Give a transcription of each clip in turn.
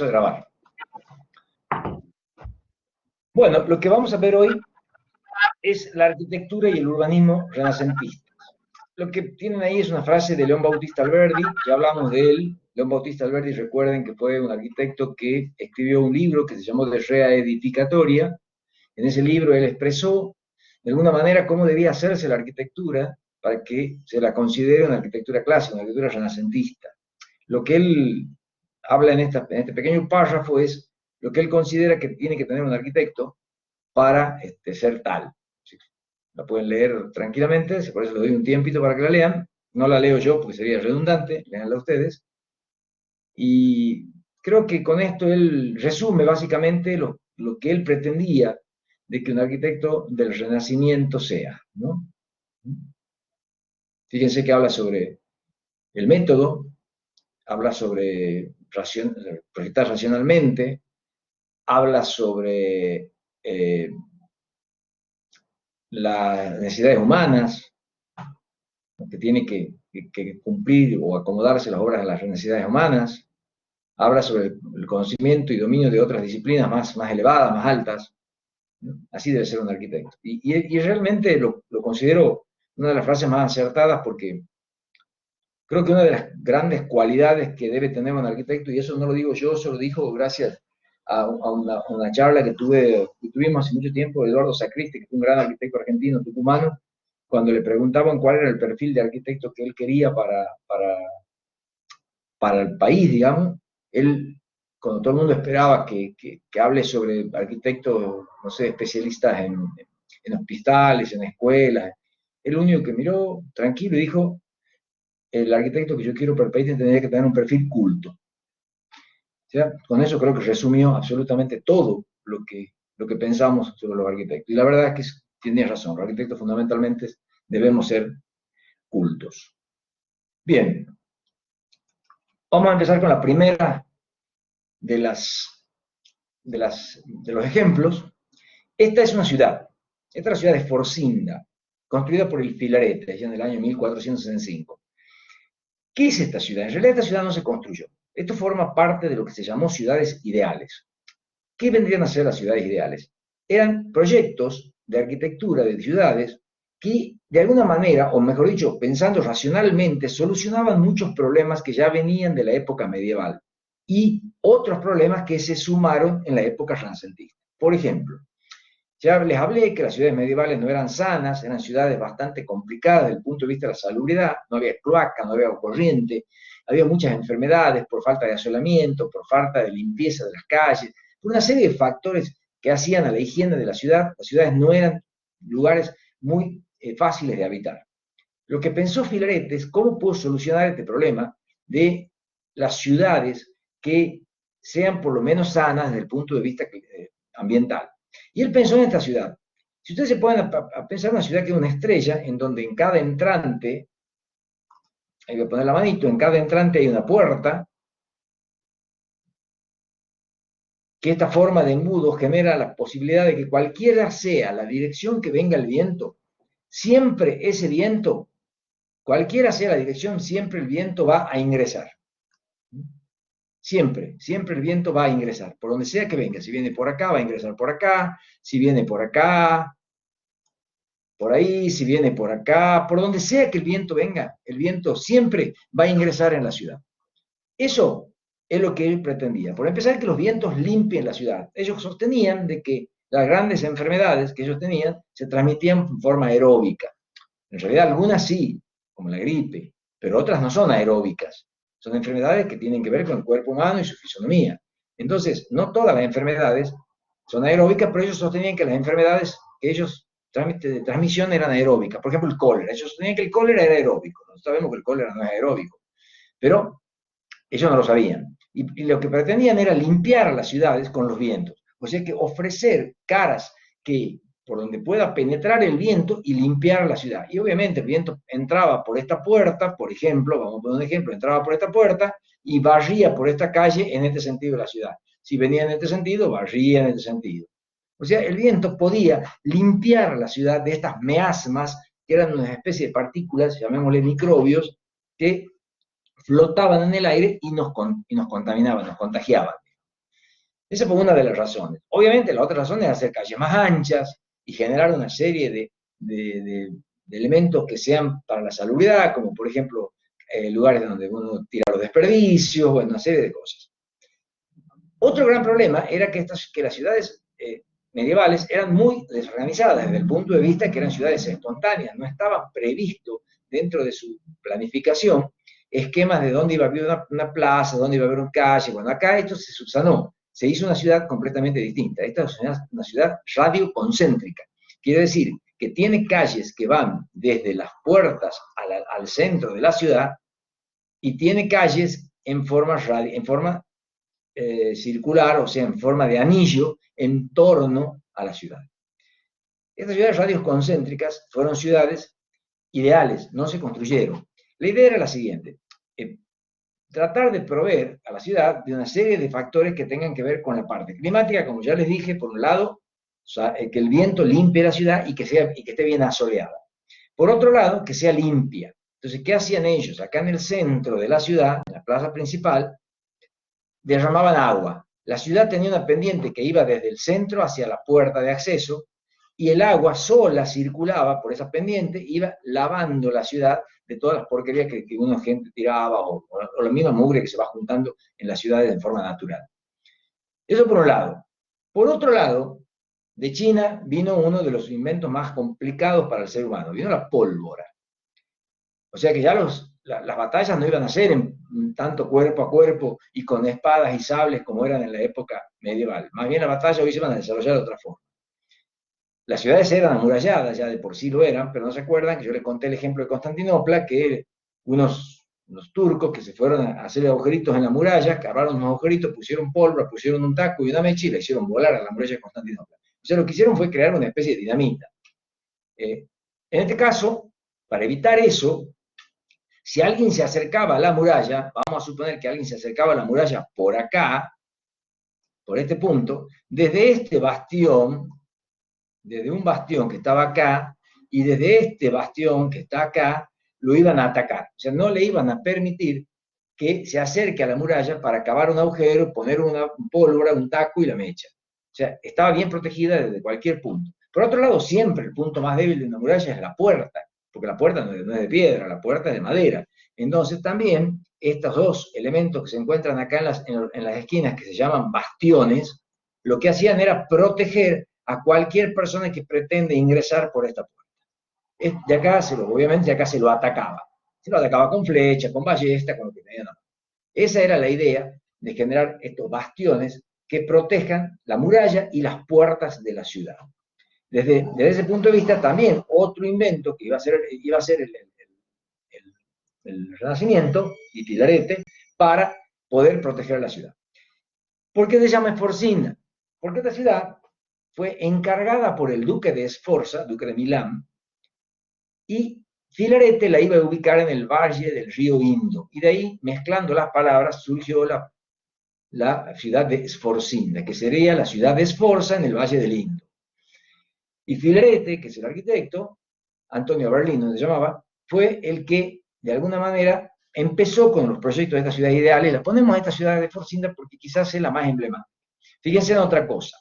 a grabar. Bueno, lo que vamos a ver hoy es la arquitectura y el urbanismo renacentistas. Lo que tienen ahí es una frase de León Bautista Alberdi, ya hablamos de él. León Bautista Alberdi, recuerden que fue un arquitecto que escribió un libro que se llamó De Rea Edificatoria. En ese libro él expresó de alguna manera cómo debía hacerse la arquitectura para que se la considere una arquitectura clásica, una arquitectura renacentista. Lo que él habla en este pequeño párrafo es lo que él considera que tiene que tener un arquitecto para ser tal. La pueden leer tranquilamente, por eso les doy un tiempito para que la lean. No la leo yo porque sería redundante, leanla ustedes. Y creo que con esto él resume básicamente lo que él pretendía de que un arquitecto del Renacimiento sea, ¿no? Fíjense que habla sobre el método, habla sobre proyectar racionalmente, habla sobre las necesidades humanas, que tiene que cumplir o acomodarse las obras a las necesidades humanas, habla sobre el conocimiento y dominio de otras disciplinas más elevadas, más altas. Así debe ser un arquitecto. Y realmente lo considero una de las frases más acertadas porque creo que una de las grandes cualidades que debe tener un arquitecto, y eso no lo digo yo, eso lo dijo gracias a una charla que tuvimos hace mucho tiempo, Eduardo Sacristi, que fue un gran arquitecto argentino, tucumano, cuando le preguntaban cuál era el perfil de arquitecto que él quería para el país, digamos, él, cuando todo el mundo esperaba que hable sobre arquitectos, no sé, especialistas en hospitales, en escuelas, el único que miró tranquilo y dijo, el arquitecto que yo quiero para el país tendría que tener un perfil culto. O sea, con eso creo que resumió absolutamente todo lo que pensamos sobre los arquitectos. Y la verdad es que tiene razón, los arquitectos fundamentalmente debemos ser cultos. Bien, vamos a empezar con la primera de los ejemplos. Esta es una ciudad. Esta es la ciudad de Forcinda, construida por el Filarete, ya en el año 1465. ¿Qué es esta ciudad? En realidad esta ciudad no se construyó. Esto forma parte de lo que se llamó ciudades ideales. ¿Qué vendrían a ser las ciudades ideales? Eran proyectos de arquitectura de ciudades que de alguna manera, o mejor dicho, pensando racionalmente, solucionaban muchos problemas que ya venían de la época medieval y otros problemas que se sumaron en la época renacentista. Por ejemplo, ya les hablé que las ciudades medievales no eran sanas, eran ciudades bastante complicadas desde el punto de vista de la salubridad, no había cloaca, no había corriente, había muchas enfermedades por falta de asolamiento, por falta de limpieza de las calles, por una serie de factores que hacían a la higiene de la ciudad. Las ciudades no eran lugares muy fáciles de habitar. Lo que pensó Filarete es cómo puedo solucionar este problema de las ciudades que sean por lo menos sanas desde el punto de vista ambiental. Y él pensó en esta ciudad. Si ustedes se ponen a pensar en una ciudad que es una estrella, en donde en cada entrante, ahí voy a poner la manito, en cada entrante hay una puerta, que esta forma de embudo genera la posibilidad de que cualquiera sea la dirección que venga el viento, siempre ese viento, cualquiera sea la dirección, siempre el viento va a ingresar. Siempre el viento va a ingresar, por donde sea que venga. Si viene por acá, va a ingresar por acá. Si viene por acá, por ahí. Si viene por acá, por donde sea que el viento venga, el viento siempre va a ingresar en la ciudad. Eso es lo que él pretendía. Por empezar, que los vientos limpien la ciudad. Ellos sostenían de que las grandes enfermedades que ellos tenían se transmitían en forma aeróbica. En realidad, algunas sí, como la gripe, pero otras no son aeróbicas. Son enfermedades que tienen que ver con el cuerpo humano y su fisonomía. Entonces, no todas las enfermedades son aeróbicas, pero ellos sostenían que las enfermedades que ellos de transmisión eran aeróbicas. Por ejemplo, el cólera. Ellos sostenían que el cólera era aeróbico. Nosotros sabemos que el cólera no es aeróbico, pero ellos no lo sabían. Y lo que pretendían era limpiar a las ciudades con los vientos. O sea que ofrecer caras que por donde pueda penetrar el viento y limpiar la ciudad. Y obviamente el viento entraba por esta puerta, por ejemplo, vamos a poner un ejemplo, entraba por esta puerta y barría por esta calle en este sentido de la ciudad. Si venía en este sentido, barría en este sentido. O sea, el viento podía limpiar la ciudad de estas miasmas, que eran una especie de partículas, llamémosle microbios, que flotaban en el aire y nos contaminaban, nos contagiaban. Esa fue una de las razones. Obviamente la otra razón es hacer calles más anchas y generar una serie de elementos que sean para la salubridad, como por ejemplo lugares donde uno tira los desperdicios, bueno, una serie de cosas. Otro gran problema era que las ciudades medievales eran muy desorganizadas desde el punto de vista que eran ciudades espontáneas, no estaba previsto dentro de su planificación esquemas de dónde iba a haber una plaza, dónde iba a haber una calle. Bueno, acá esto se subsanó, se hizo una ciudad completamente distinta. Esta es una ciudad radioconcéntrica. Quiere decir que tiene calles que van desde las puertas al centro de la ciudad y tiene calles en forma circular, o sea, en forma de anillo, en torno a la ciudad. Estas ciudades radioconcéntricas fueron ciudades ideales, no se construyeron. La idea era la siguiente, tratar de proveer a la ciudad de una serie de factores que tengan que ver con la parte climática, como ya les dije, por un lado, o sea, que el viento limpie la ciudad y que esté bien asoleada. Por otro lado, que sea limpia. Entonces, ¿qué hacían ellos? Acá en el centro de la ciudad, en la plaza principal, derramaban agua. La ciudad tenía una pendiente que iba desde el centro hacia la puerta de acceso y el agua sola circulaba por esa pendiente, iba lavando la ciudad de todas las porquerías que una gente tiraba o la misma mugre que se va juntando en las ciudades de forma natural. Eso por un lado. Por otro lado, de China vino uno de los inventos más complicados para el ser humano, vino la pólvora. O sea que ya las batallas no iban a ser en tanto cuerpo a cuerpo y con espadas y sables como eran en la época medieval. Más bien las batallas hoy se van a desarrollar de otra forma. Las ciudades eran amuralladas, ya de por sí lo eran, pero no se acuerdan que yo les conté el ejemplo de Constantinopla, que unos turcos que se fueron a hacer agujeritos en la muralla, cavaron unos agujeritos, pusieron pólvora, pusieron un taco y una mecha y la hicieron volar a la muralla de Constantinopla. O sea, lo que hicieron fue crear una especie de dinamita. En este caso, para evitar eso, si alguien se acercaba a la muralla, vamos a suponer que alguien se acercaba a la muralla por acá, por este punto, desde este bastión, desde un bastión que estaba acá, y desde este bastión que está acá, lo iban a atacar. O sea, no le iban a permitir que se acerque a la muralla para cavar un agujero, poner una pólvora, un taco y la mecha. O sea, estaba bien protegida desde cualquier punto. Por otro lado, siempre el punto más débil de una muralla es la puerta, porque la puerta no es de piedra, la puerta es de madera. Entonces también estos dos elementos que se encuentran acá en las esquinas, que se llaman bastiones, lo que hacían era proteger a cualquier persona que pretende ingresar por esta puerta. De acá obviamente de acá se lo atacaba. Se lo atacaba con flecha, con ballesta, con lo que tenía. Esa era la idea de generar estos bastiones que protejan la muralla y las puertas de la ciudad. Desde ese punto de vista, también otro invento que iba a ser el Renacimiento y Filarete para poder proteger la ciudad. ¿Por qué se llama Esforcina? Porque esta ciudad fue encargada por el duque de Sforza, duque de Milán, y Filarete la iba a ubicar en el valle del río Indo. Y de ahí, mezclando las palabras, surgió la ciudad de Sforcina, que sería la ciudad de Sforza en el valle del Indo. Y Filarete, que es el arquitecto, Antonio Berlino se llamaba, fue el que, de alguna manera, empezó con los proyectos de esta ciudad ideal, y la ponemos a esta ciudad de Sforcina porque quizás es la más emblemática. Fíjense en otra cosa.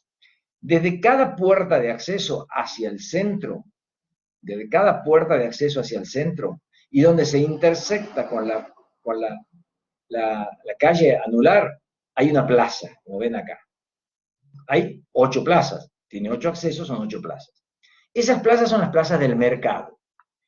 Desde cada puerta de acceso hacia el centro, desde cada puerta de acceso hacia el centro, y donde se intersecta con la calle Anular, hay una plaza, como ven acá. Hay 8 plazas, tiene 8 accesos, son 8 plazas. Esas plazas son las plazas del mercado.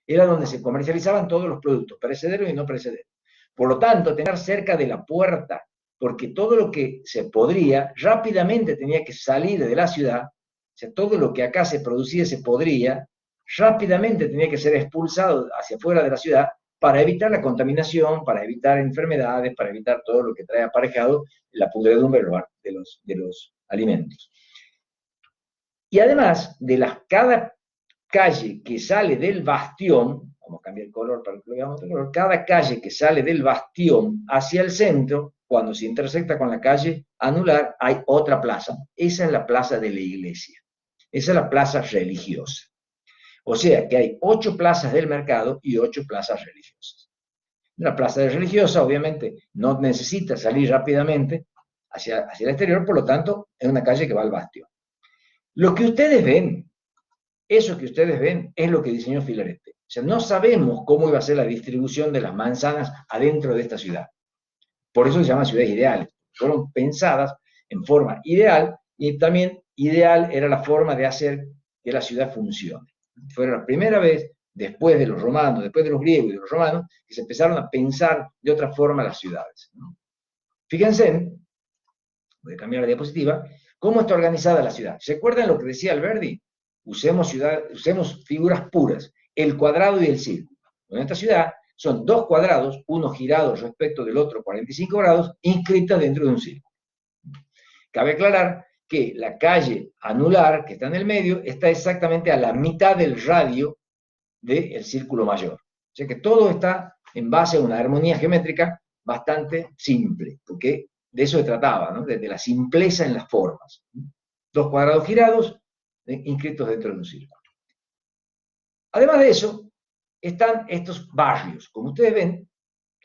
Era donde se comercializaban todos los productos, perecederos y no perecederos. Por lo tanto, tener cerca de la puerta, porque todo lo que se podría, rápidamente tenía que salir de la ciudad, o sea, todo lo que acá se producía se podría, rápidamente tenía que ser expulsado hacia afuera de la ciudad para evitar la contaminación, para evitar enfermedades, para evitar todo lo que trae aparejado la pudredumbre de los alimentos. Y además, cada calle que sale del bastión, vamos a cambiar el color para que lo veamos de color, cada calle que sale del bastión hacia el centro, cuando se intersecta con la calle Anular, hay otra plaza. Esa es la plaza de la iglesia. Esa es la plaza religiosa. O sea que hay 8 plazas del mercado y 8 plazas religiosas. La plaza religiosa, obviamente, no necesita salir rápidamente hacia el exterior, por lo tanto, es una calle que va al Bastión. Lo que ustedes ven, eso que ustedes ven, es lo que diseñó Filarete. O sea, no sabemos cómo iba a ser la distribución de las manzanas adentro de esta ciudad. Por eso se llaman ciudades ideales. Fueron pensadas en forma ideal y también ideal era la forma de hacer que la ciudad funcione. Fue la primera vez, después de los romanos, después de los griegos y de los romanos, que se empezaron a pensar de otra forma las ciudades. Fíjense, voy a cambiar de diapositiva, cómo está organizada la ciudad. ¿Se acuerdan lo que decía Alberdi? Usemos figuras puras, el cuadrado y el círculo. En esta ciudad son dos cuadrados, uno girado respecto del otro 45 grados, inscritas dentro de un círculo. Cabe aclarar que la calle anular, que está en el medio, está exactamente a la mitad del radio del círculo mayor. O sea que todo está en base a una armonía geométrica bastante simple, porque de eso se trataba, ¿no? De la simpleza en las formas. Dos cuadrados girados inscritos dentro de un círculo. Además de eso, están estos barrios. Como ustedes ven,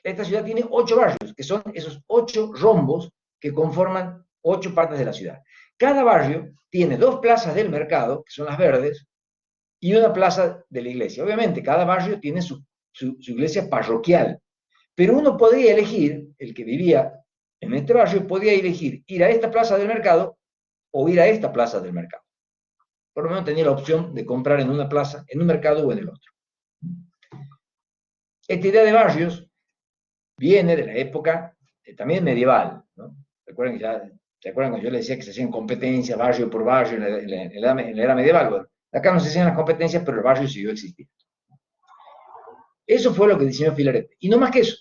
esta ciudad tiene 8 barrios, que son esos 8 rombos que conforman 8 partes de la ciudad. Cada barrio tiene 2 plazas del mercado, que son las verdes, y una plaza de la iglesia. Obviamente, cada barrio tiene su iglesia parroquial, pero uno podría elegir, el que vivía en este barrio, podía elegir ir a esta plaza del mercado o ir a esta plaza del mercado. Por lo menos tenía la opción de comprar en una plaza, en un mercado o en el otro. Esta idea de barrios viene de la época también medieval, ¿no? ¿Se acuerdan cuando yo les decía que se hacían competencias barrio por barrio en la era medieval? Bueno, acá no se hacían las competencias, pero el barrio siguió existiendo. Eso fue lo que diseñó Filarete. Y no más que eso.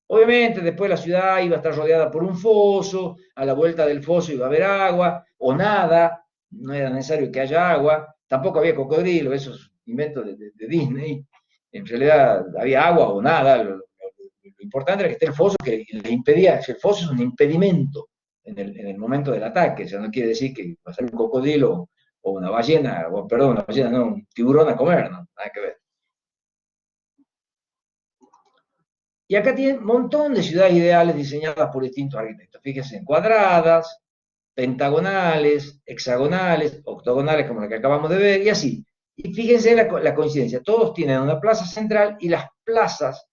Obviamente, después la ciudad iba a estar rodeada por un foso, a la vuelta del foso iba a haber agua, o nada, no era necesario que haya agua, tampoco había cocodrilo, esos inventos de Disney. En realidad había agua o nada, lo importante era que esté el foso, que les impedía, el foso es un impedimento en el momento del ataque, o sea, no quiere decir que va a ser un cocodrilo o una ballena, o perdón, una ballena, no, un tiburón a comer, no, nada que ver. Y acá tienen un montón de ciudades ideales diseñadas por distintos arquitectos. Fíjense, cuadradas, pentagonales, hexagonales, octogonales, como la que acabamos de ver, y así. Y fíjense la coincidencia, todos tienen una plaza central y las plazas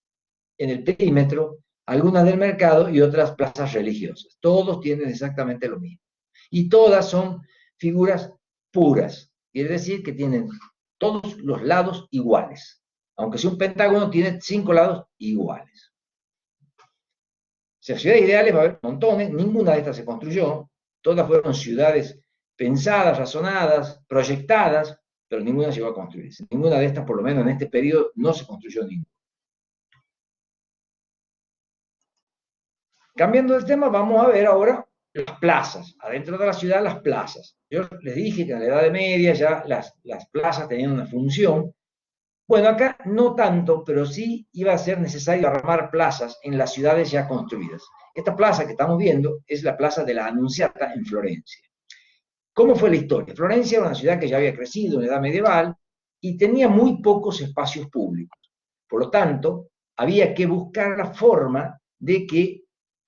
en el perímetro, algunas del mercado y otras plazas religiosas. Todos tienen exactamente lo mismo. Y todas son figuras puras. Quiere decir que tienen todos los lados iguales. Aunque sea un pentágono, tiene 5 lados iguales. O sea, ciudades ideales va a haber montones, ninguna de estas se construyó, todas fueron ciudades pensadas, razonadas, proyectadas, pero ninguna llegó a construirse. Ninguna de estas, por lo menos en este periodo, no se construyó ninguna. Cambiando de tema, vamos a ver ahora las plazas. Adentro de la ciudad, las plazas. Yo les dije que en la Edad Media ya las plazas tenían una función. Bueno, acá no tanto, pero sí iba a ser necesario armar plazas en las ciudades ya construidas. Esta plaza que estamos viendo es la plaza de la Annunziata en Florencia. ¿Cómo fue la historia? Florencia era una ciudad que ya había crecido en la Edad Medieval y tenía muy pocos espacios públicos. Por lo tanto, había que buscar la forma de que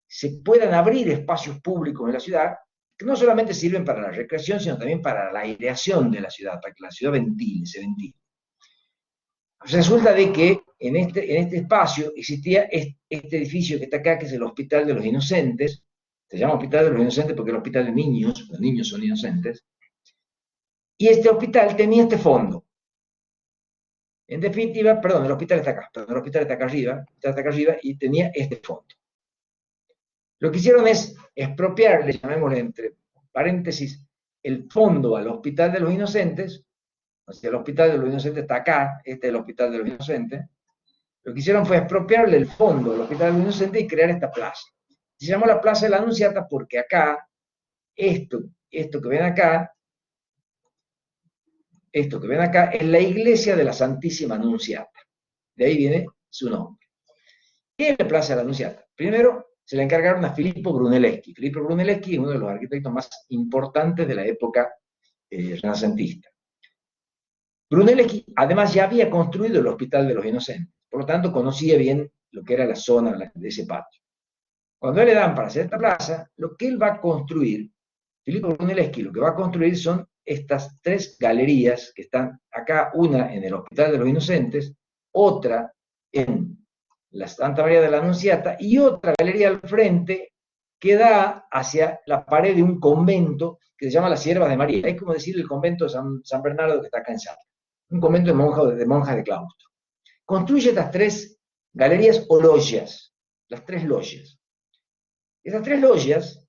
se puedan abrir espacios públicos en la ciudad que no solamente sirven para la recreación, sino también para la aireación de la ciudad, para que la ciudad se ventile. Resulta de que en este espacio existía este edificio que está acá, que es el Hospital de los Inocentes. Se llama Hospital de los Inocentes porque es el hospital de niños, los niños son inocentes. Y este hospital tenía este fondo. En definitiva, perdón, el hospital está acá, perdón, el hospital está acá arriba y tenía este fondo. Lo que hicieron es expropiarle, llamémosle entre paréntesis, el fondo al Hospital de los Inocentes. O sea, el Hospital de los Inocentes está acá, este es el Hospital de los Inocentes. Lo que hicieron fue expropiarle el fondo al Hospital de los Inocentes y crear esta plaza. Se llamó la Plaza de la Anunciata porque acá, esto que ven acá, es la iglesia de la Santísima Anunciata. De ahí viene su nombre. ¿Qué es la Plaza de la Anunciata? Primero, se le encargaron a Filippo Brunelleschi. Filippo Brunelleschi es uno de los arquitectos más importantes de la época renacentista. Brunelleschi, además, ya había construido el Hospital de los Inocentes, por lo tanto, conocía bien lo que era la zona de ese patio. Cuando le dan para hacer esta plaza, lo que él va a construir, Filippo Brunelleschi, lo que va a construir son estas tres galerías que están acá, una en el Hospital de los Inocentes, otra en la Santa María de la Anunciata y otra galería al frente que da hacia la pared de un convento que se llama las Siervas de María. Es como decir el convento de San Bernardo que está acá en Salta, un convento de monjas de claustro. Construye estas tres galerías o logias, las tres logias. Esas tres logias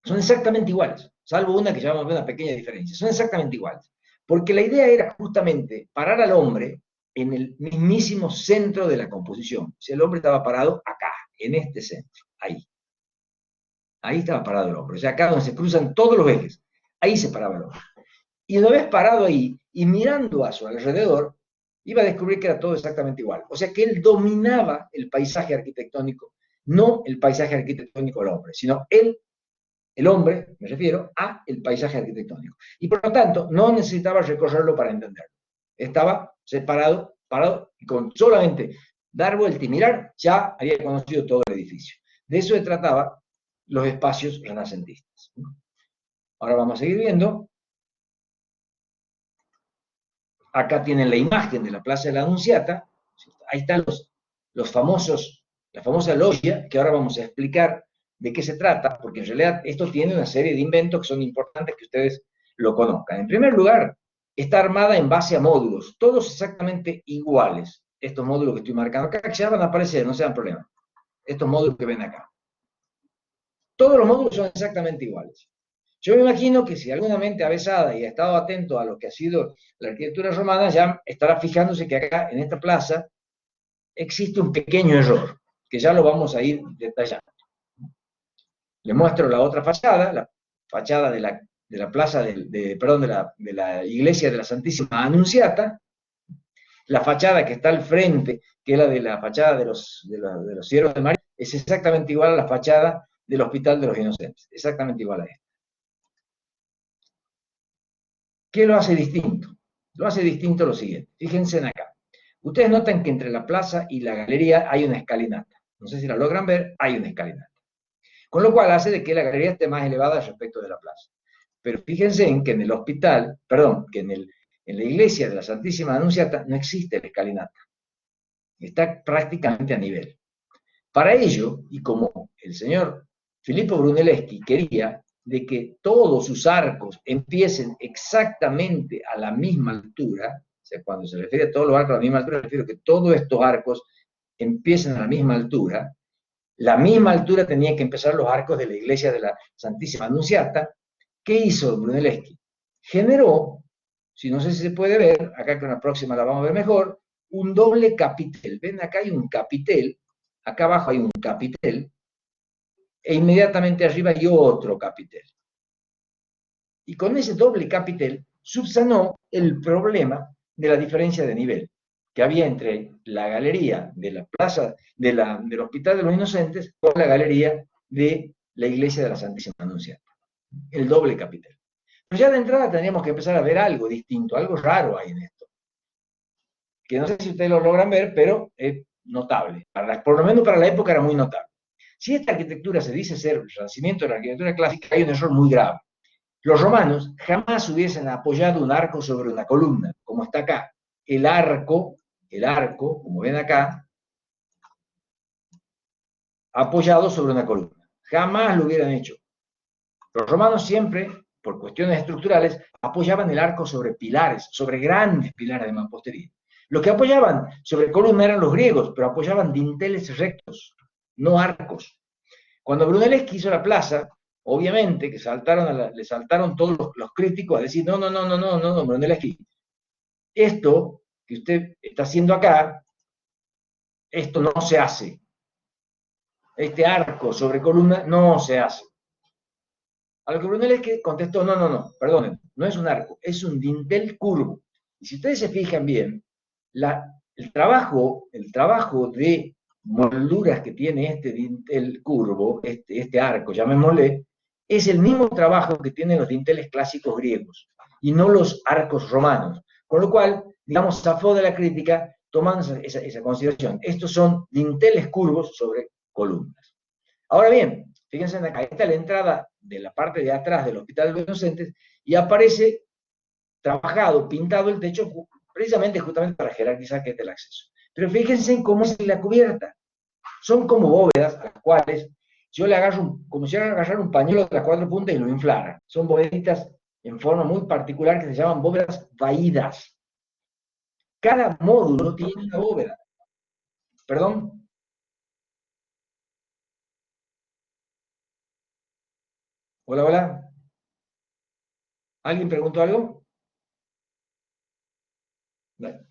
son exactamente iguales, salvo una que llamamos una pequeña diferencia, son exactamente iguales. Porque la idea era justamente parar al hombre en el mismísimo centro de la composición. O sea, el hombre estaba parado acá, en este centro, ahí. Ahí estaba parado el hombre. O sea, acá donde se cruzan todos los ejes, ahí se paraba el hombre. Y una vez parado ahí y mirando a su alrededor, iba a descubrir que era todo exactamente igual. O sea, que él dominaba el paisaje arquitectónico, no el paisaje arquitectónico del hombre, sino él, el hombre, me refiero, a el paisaje arquitectónico. Y por lo tanto, no necesitaba recorrerlo para entenderlo. Estaba separado, parado, y con solamente dar vuelta y mirar, ya había conocido todo el edificio. De eso se trataba los espacios renacentistas. Ahora vamos a seguir viendo. Acá tienen la imagen de la Plaza de la Anunciata. Ahí están los famosos, la famosa logia, que ahora vamos a explicar de qué se trata, porque en realidad esto tiene una serie de inventos que son importantes que ustedes lo conozcan. En primer lugar, está armada en base a módulos, todos exactamente iguales. Estos módulos que estoy marcando acá, que ya van a aparecer, no se dan problema. Estos módulos que ven acá. Todos los módulos son exactamente iguales. Yo me imagino que si alguna mente avesada y ha estado atento a lo que ha sido la arquitectura romana, ya estará fijándose que acá, en esta plaza, existe un pequeño error, que ya lo vamos a ir detallando. Le muestro la otra fachada, la fachada de la plaza, de la iglesia de la Santísima Anunciata, la fachada que está al frente, que es la de la fachada de los Siervos de María, es exactamente igual a la fachada del Hospital de los Inocentes, exactamente igual a esta. ¿Qué lo hace distinto? Lo hace distinto lo siguiente. Fíjense en acá. Ustedes notan que entre la plaza y la galería hay una escalinata. No sé si la logran ver, hay una escalinata. Con lo cual hace de que la galería esté más elevada respecto de la plaza. Pero fíjense en que en el hospital, perdón, que en la iglesia de la Santísima Anunciata no existe la escalinata. Está prácticamente a nivel. Para ello, y como el señor Filippo Brunelleschi quería de que todos sus arcos empiecen exactamente a la misma altura, o sea, cuando se refiere a todos los arcos a la misma altura, refiero que todos estos arcos empiecen a la misma altura tenían que empezar los arcos de la iglesia de la Santísima Anunciata. ¿Qué hizo Brunelleschi? Generó, si no sé si se puede ver, acá con la próxima la vamos a ver mejor, un doble capitel. Ven, acá hay un capitel, acá abajo hay un capitel, e inmediatamente arriba hay otro capitel. Y con ese doble capitel subsanó el problema de la diferencia de nivel que había entre la galería de la plaza del Hospital de los Inocentes con la galería de la iglesia de la Santísima Anunciata. El doble capitel. Pero ya de entrada tendríamos que empezar a ver algo distinto, algo raro hay en esto. Que no sé si ustedes lo logran ver, pero es notable. Por lo menos para la época era muy notable. Si esta arquitectura se dice ser el renacimiento de la arquitectura clásica, hay un error muy grave. Los romanos jamás hubiesen apoyado un arco sobre una columna, como está acá. El arco, como ven acá, apoyado sobre una columna. Jamás lo hubieran hecho. Los romanos siempre, por cuestiones estructurales, apoyaban el arco sobre pilares, sobre grandes pilares de mampostería. Los que apoyaban sobre columna eran los griegos, pero apoyaban dinteles rectos, no arcos. Cuando Brunelleschi hizo la plaza, obviamente que le saltaron todos los críticos a decir, no, Brunelleschi, esto que usted está haciendo acá, esto no se hace. Este arco sobre columna no se hace. A lo que Brunelleschi contestó, no, perdonen, no es un arco, es un dintel curvo. Y si ustedes se fijan bien, el trabajo de molduras que tiene este dintel curvo, este arco, llamémosle, es el mismo trabajo que tienen los dinteles clásicos griegos, y no los arcos romanos. Con lo cual, digamos, zafó de la crítica tomando esa consideración. Estos son dinteles curvos sobre columnas. Ahora bien, fíjense acá, esta es la entrada de la parte de atrás del Hospital de los Inocentes y aparece trabajado, pintado el techo, precisamente justamente para jerarquizar que es el acceso. Pero fíjense en cómo es la cubierta. Son como bóvedas a las cuales yo le agarro, como si agarrar un pañuelo de las cuatro puntas y lo inflara. Son bóveditas en forma muy particular que se llaman bóvedas vaídas. Cada módulo tiene una bóveda. ¿Perdón? Hola, hola. ¿Alguien preguntó algo? Vale.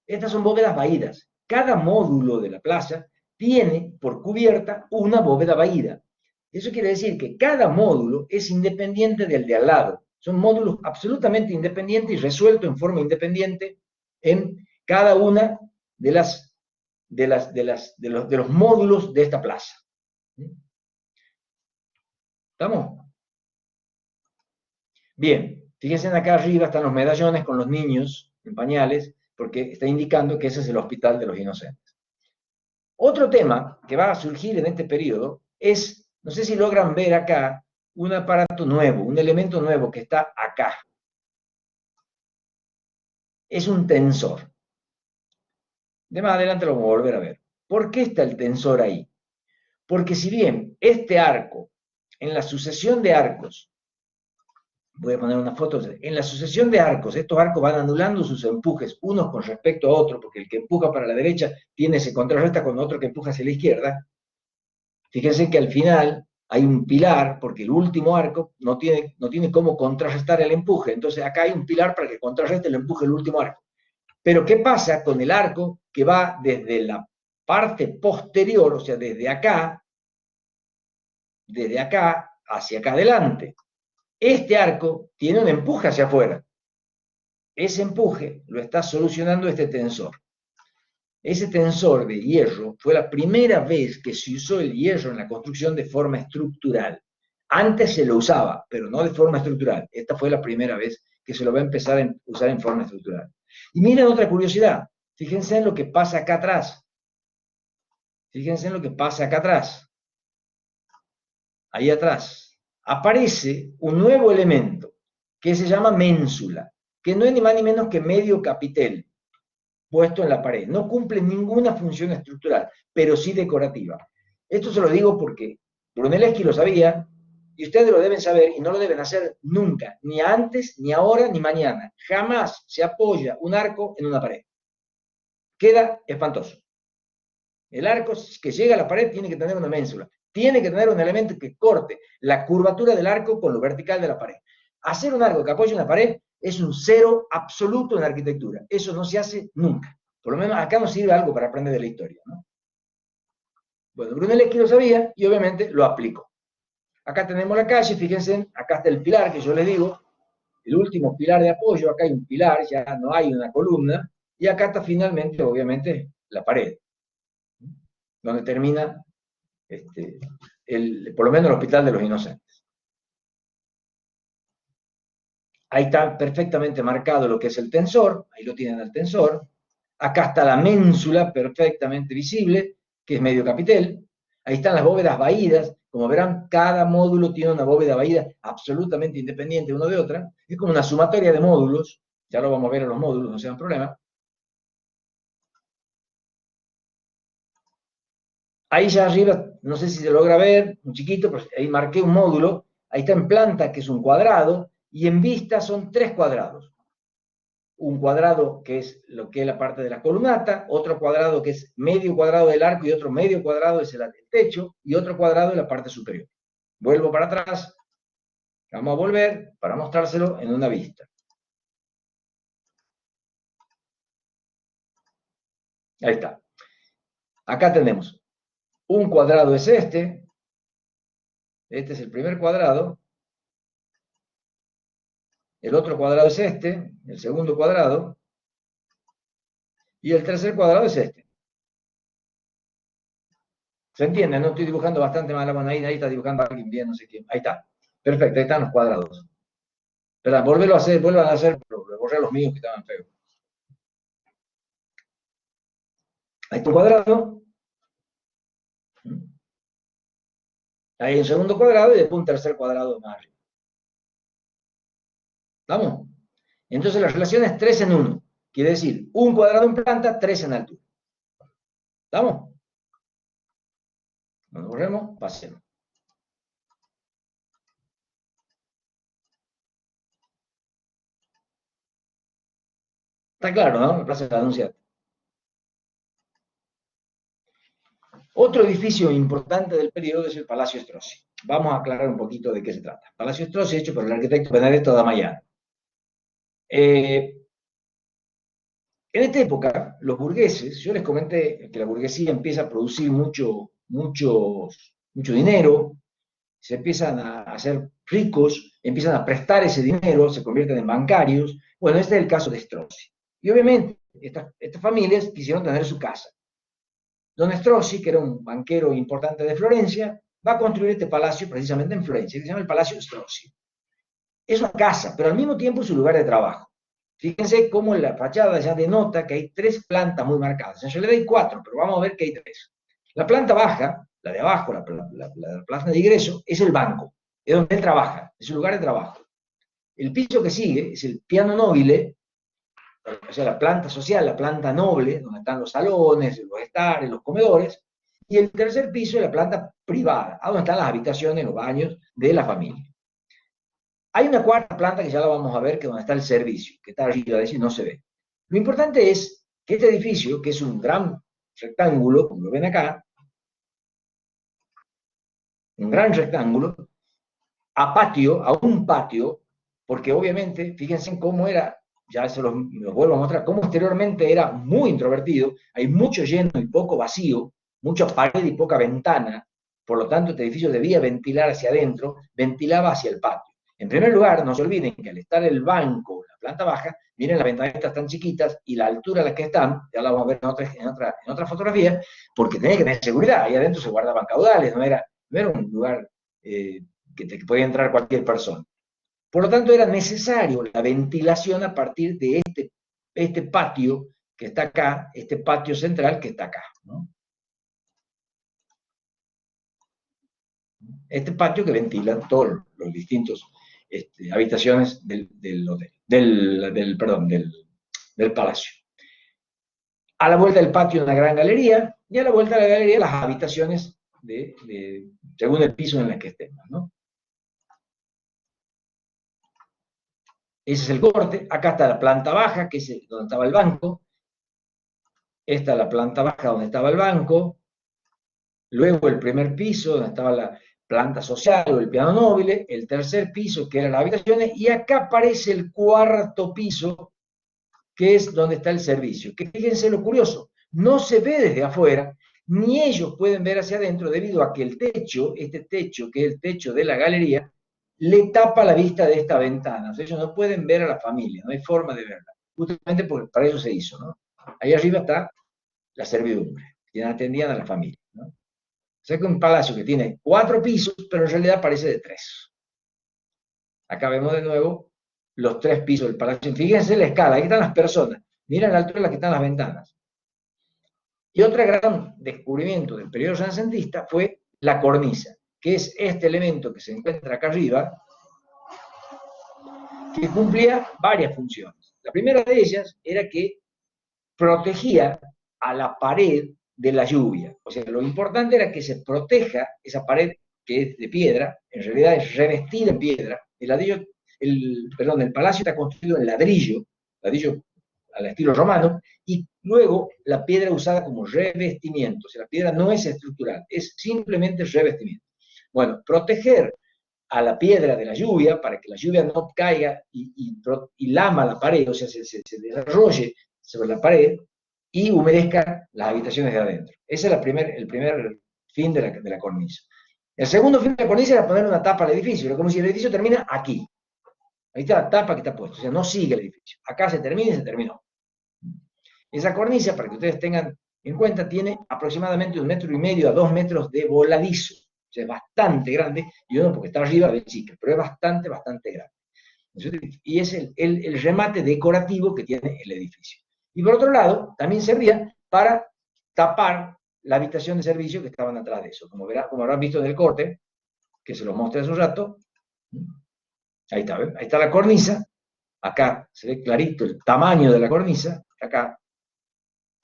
Estas son bóvedas vaídas. Cada módulo de la plaza tiene por cubierta una bóveda vaída. Eso quiere decir que cada módulo es independiente del de al lado. Son módulos absolutamente independientes y resueltos en forma independiente en cada una de los módulos de esta plaza. ¿Estamos? Bien, fíjense acá arriba están los medallones con los niños en pañales, porque está indicando que ese es el Hospital de los Inocentes. Otro tema que va a surgir en este periodo es, no sé si logran ver acá, un aparato nuevo, un elemento nuevo que está acá. Es un tensor. De más adelante lo vamos a volver a ver. ¿Por qué está el tensor ahí? Porque si bien este arco, en la sucesión de arcos, voy a poner una foto, en la sucesión de arcos, estos arcos van anulando sus empujes unos con respecto a otros, porque el que empuja para la derecha tiene ese contrarresta con otro que empuja hacia la izquierda. Fíjense que al final hay un pilar, porque el último arco no tiene cómo contrarrestar el empuje, entonces acá hay un pilar para que contrarreste el empuje del último arco. Pero ¿qué pasa con el arco que va desde la parte posterior, o sea, desde acá hacia acá adelante? Este arco tiene un empuje hacia afuera. Ese empuje lo está solucionando este tensor. Ese tensor de hierro fue la primera vez que se usó el hierro en la construcción de forma estructural. Antes se lo usaba, pero no de forma estructural. Esta fue la primera vez que se lo va a empezar a usar en forma estructural. Y miren otra curiosidad. Fíjense en lo que pasa acá atrás. Fíjense en lo que pasa acá atrás. Ahí atrás. Aparece un nuevo elemento que se llama ménsula, que no es ni más ni menos que medio capitel puesto en la pared. No cumple ninguna función estructural, pero sí decorativa. Esto se lo digo porque Brunelleschi lo sabía y ustedes lo deben saber y no lo deben hacer nunca, ni antes, ni ahora, ni mañana. Jamás se apoya un arco en una pared. Queda espantoso. El arco que llega a la pared tiene que tener una ménsula, tiene que tener un elemento que corte la curvatura del arco con lo vertical de la pared. Hacer un arco que apoye una pared es un cero absoluto en arquitectura. Eso no se hace nunca. Por lo menos acá nos sirve algo para aprender de la historia, ¿no? Bueno, Brunelleschi lo sabía y obviamente lo aplicó. Acá tenemos la calle, fíjense, acá está el pilar que yo les digo, el último pilar de apoyo, acá hay un pilar, ya no hay una columna, y acá está finalmente, obviamente, la pared, donde termina por lo menos el Hospital de los Inocentes. Ahí está perfectamente marcado lo que es el tensor, ahí lo tienen el tensor. Acá está la ménsula perfectamente visible, que es medio capitel. Ahí están las bóvedas vaídas. Como verán, cada módulo tiene una bóveda vaída absolutamente independiente uno de otra. Es como una sumatoria de módulos. Ya lo vamos a ver en los módulos, no sea un problema. Ahí ya arriba, no sé si se logra ver, un chiquito, pues ahí marqué un módulo. Ahí está en planta, que es un cuadrado, y en vista son tres cuadrados. Un cuadrado que es lo que es la parte de la columnata, otro cuadrado que es medio cuadrado del arco y otro medio cuadrado es el techo, y otro cuadrado en la parte superior. Vuelvo para atrás, vamos a volver para mostrárselo en una vista. Ahí está. Acá tenemos un cuadrado es este es el primer cuadrado, el otro cuadrado es este, el segundo cuadrado, y el tercer cuadrado es este. ¿Se entiende? No estoy dibujando bastante mal la mano ahí está dibujando alguien bien, no sé quién. Ahí está. Perfecto, ahí están los cuadrados. Espera, vuelvan a hacer, pero borré los míos que estaban feos. Ahí está un cuadrado. Hay un segundo cuadrado y después un tercer cuadrado más arriba. ¿Estamos? Entonces la relación es 3 en 1. Quiere decir, un cuadrado en planta, 3 en altura. ¿Estamos? Bueno, borremos, pasemos. Está claro, ¿no? La Plaza de la Anunciata. Otro edificio importante del periodo es el Palacio Strozzi. Vamos a aclarar un poquito de qué se trata. Palacio Strozzi hecho por el arquitecto Benedetto da Maiano. En esta época, los burgueses, yo les comenté que la burguesía empieza a producir mucho dinero, se empiezan a hacer ricos, empiezan a prestar ese dinero, se convierten en bancarios. Bueno, este es el caso de Strozzi. Y obviamente, estas familias quisieron tener su casa. Don Strozzi, que era un banquero importante de Florencia, va a construir este palacio precisamente en Florencia, que se llama el Palacio Strozzi. Es una casa, pero al mismo tiempo es un lugar de trabajo. Fíjense cómo la fachada ya denota que hay 3 plantas muy marcadas. En realidad hay 4, pero vamos a ver que hay 3. La planta baja, la de abajo, la planta de ingreso, es el banco, es donde él trabaja, es su lugar de trabajo. El piso que sigue es el piano nobile, o sea, la planta social, la planta noble, donde están los salones, los estares, los comedores, y el tercer piso es la planta privada, donde están las habitaciones, los baños de la familia. Hay una cuarta planta que ya la vamos a ver, que es donde está el servicio, que está arriba, es decir, no se ve. Lo importante es que este edificio, que es un gran rectángulo, como lo ven acá, un gran rectángulo, a un patio, porque obviamente, fíjense en cómo era, ya se los vuelvo a mostrar, cómo exteriormente era muy introvertido, hay mucho lleno y poco vacío, mucha pared y poca ventana, por lo tanto este edificio debía ventilar hacia adentro, ventilaba hacia el patio. En primer lugar, no se olviden que al estar el banco en la planta baja, miren las ventanitas tan chiquitas y la altura a la que están, ya la vamos a ver en otra fotografía, porque tenía que tener seguridad, ahí adentro se guardaban caudales, no era un lugar que podía entrar cualquier persona. Por lo tanto, era necesario la ventilación a partir de este patio que está acá, este patio central que está acá, ¿no? Este patio que ventila todos los distintos habitaciones del hotel, del palacio. A la vuelta del patio una gran galería, y a la vuelta de la galería las habitaciones según el piso en el que estemos, ¿no? Ese es el corte. Acá está la planta baja, que es donde estaba el banco. Esta es la planta baja donde estaba el banco. Luego el primer piso, donde estaba la planta social o el piano nobile. El tercer piso, que eran las habitaciones. Y acá aparece el cuarto piso, que es donde está el servicio. Que fíjense lo curioso, no se ve desde afuera, ni ellos pueden ver hacia adentro debido a que el techo, este techo, que es el techo de la galería, le tapa la vista de esta ventana. O sea, ellos no pueden ver a la familia, no hay forma de verla. Justamente para eso se hizo, ¿no? Ahí arriba está la servidumbre, quienes atendían a la familia, ¿no? O sea que un palacio que tiene 4 pisos, pero en realidad parece de 3. Acá vemos de nuevo los 3 pisos del palacio. Fíjense la escala, ahí están las personas. Miren la altura en la que están las ventanas. Y otro gran descubrimiento del periodo renacentista fue la cornisa, que es este elemento que se encuentra acá arriba, que cumplía varias funciones. La primera de ellas era que protegía a la pared de la lluvia. O sea, lo importante era que se proteja esa pared que es de piedra, en realidad es revestida en piedra. El palacio está construido en ladrillo al estilo romano, y luego la piedra usada como revestimiento. O sea, la piedra no es estructural, es simplemente revestimiento. Bueno, proteger a la piedra de la lluvia para que la lluvia no caiga y lama la pared, o sea, se desarrolle sobre la pared y humedezca las habitaciones de adentro. Ese es el primer fin de la cornisa. El segundo fin de la cornisa era poner una tapa al edificio, era como si el edificio termina aquí. Ahí está la tapa que está puesta, o sea, no sigue el edificio. Acá se termina y se terminó. Esa cornisa, para que ustedes tengan en cuenta, tiene aproximadamente 1,5 metros a 2 metros de voladizo. O sea, es bastante grande, y uno porque está arriba ve chica, pero es bastante, bastante grande. Y es el remate decorativo que tiene el edificio. Y por otro lado, también servía para tapar la habitación de servicio que estaban atrás de eso. Como habrán visto en el corte, que se lo mostré hace un rato. Ahí está, ¿ven? Ahí está la cornisa. Acá se ve clarito el tamaño de la cornisa, acá,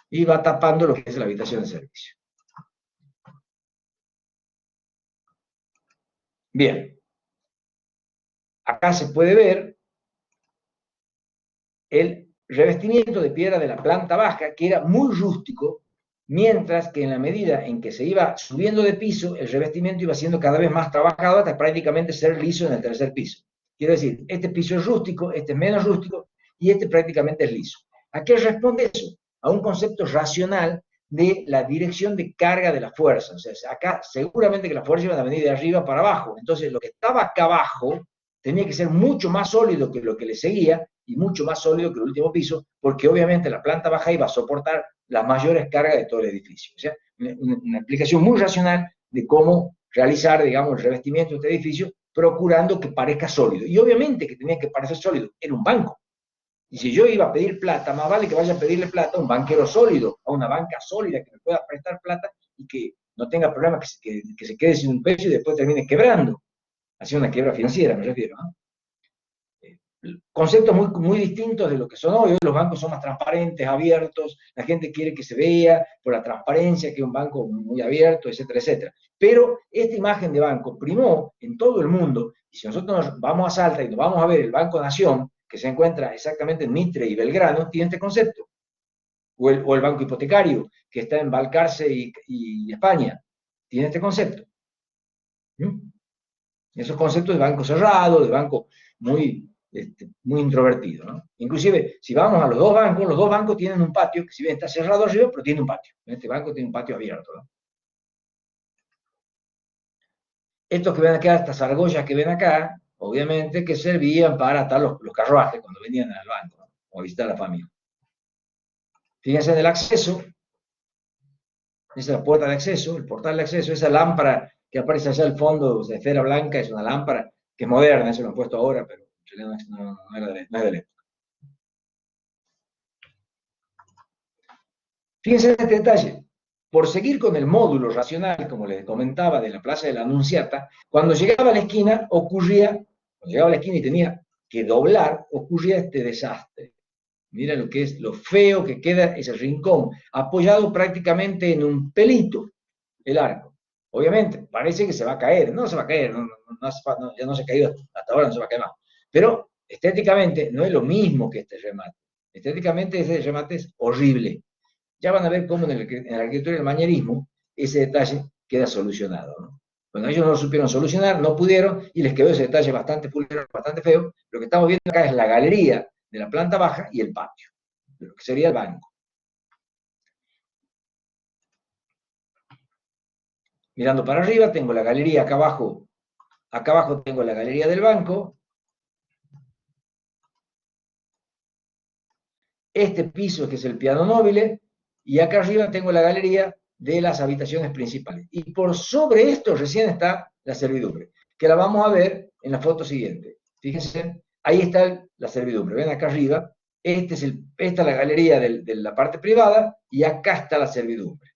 y va tapando lo que es la habitación de servicio. Bien, acá se puede ver el revestimiento de piedra de la planta baja, que era muy rústico, mientras que en la medida en que se iba subiendo de piso, el revestimiento iba siendo cada vez más trabajado hasta prácticamente ser liso en el tercer piso. Quiero decir, este piso es rústico, este es menos rústico, y este prácticamente es liso. ¿A qué responde eso? A un concepto racional de la dirección de carga de la fuerza. O sea, acá seguramente que la fuerza iba a venir de arriba para abajo. Entonces, lo que estaba acá abajo tenía que ser mucho más sólido que lo que le seguía y mucho más sólido que el último piso, porque obviamente la planta baja iba a soportar las mayores cargas de todo el edificio. O sea, una explicación muy racional de cómo realizar, digamos, el revestimiento de este edificio, procurando que parezca sólido. Y obviamente que tenía que parecer sólido. Era un banco. Y si yo iba a pedir plata, más vale que vaya a pedirle plata a un banquero sólido, a una banca sólida que me pueda prestar plata y que no tenga problemas, que se quede sin un peso y después termine quebrando. Así una quiebra financiera, me refiero, ¿no? Conceptos muy distintos de lo que son hoy. Hoy los bancos son más transparentes, abiertos, la gente quiere que se vea por la transparencia, que es un banco muy abierto, etcétera, etcétera. Pero esta imagen de banco primó en todo el mundo, y si nosotros nos vamos a Salta y nos vamos a ver el Banco Nación, que se encuentra exactamente en Mitre y Belgrano, tiene este concepto. O el Banco Hipotecario, que está en Balcarce y España, tiene este concepto. Esos conceptos de banco cerrado, de banco muy introvertido, ¿no? Inclusive, si vamos a los dos bancos tienen un patio, que si bien está cerrado arriba, pero tiene un patio. Este banco tiene un patio abierto, ¿no? Estos que ven acá, estas argollas que ven acá, obviamente que servían para atar los carruajes cuando venían al banco, ¿no? O a visitar a la familia. Fíjense en el acceso, esa es la puerta de acceso, el portal de acceso, esa lámpara que aparece allá al fondo de esfera blanca, es una lámpara que es moderna, eso lo han puesto ahora, pero no es de la época. Fíjense en este detalle. Por seguir con el módulo racional, como les comentaba, de la Plaza de la Anunciata, cuando llegaba a la esquina y tenía que doblar, ocurría este desastre. Mira lo que es, lo feo que queda ese rincón, apoyado prácticamente en un pelito, el arco. Obviamente, parece que se va a caer, no se va a caer, ya no se ha caído hasta ahora, no se va a caer más. Pero estéticamente no es lo mismo que este remate. Estéticamente ese remate es horrible. Ya van a ver cómo en la arquitectura del manierismo ese detalle queda solucionado, ¿no? Bueno, ellos no lo supieron solucionar, no pudieron, y les quedó ese detalle bastante pulero, bastante feo. Lo que estamos viendo acá es la galería de la planta baja y el patio, de lo que sería el banco. Mirando para arriba tengo la galería acá abajo tengo la galería del banco. Este piso que es el piano nobile, y acá arriba tengo la galería de las habitaciones principales. Y por sobre esto recién está la servidumbre, que la vamos a ver en la foto siguiente. Fíjense, ahí está la servidumbre. Ven acá arriba, esta es la galería de la parte privada y acá está la servidumbre.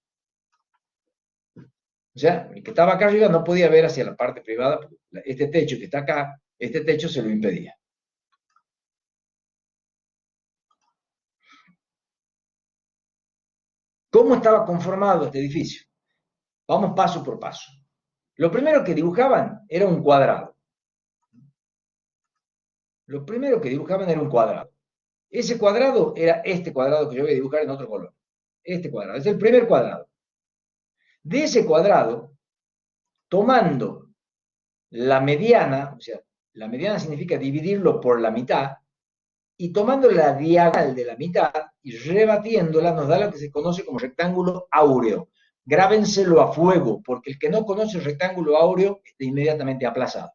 O sea, el que estaba acá arriba no podía ver hacia la parte privada, porque este techo que está acá, este techo se lo impedía. ¿Cómo estaba conformado este edificio? Vamos paso por paso. Lo primero que dibujaban era un cuadrado. Lo primero que dibujaban era un cuadrado. Ese cuadrado era este cuadrado que yo voy a dibujar en otro color. Este cuadrado, es el primer cuadrado. De ese cuadrado, tomando la mediana, o sea, la mediana significa dividirlo por la mitad, y tomando la diagonal de la mitad y rebatiéndola nos da lo que se conoce como rectángulo áureo. Grábenselo a fuego, porque el que no conoce el rectángulo áureo está inmediatamente aplazado.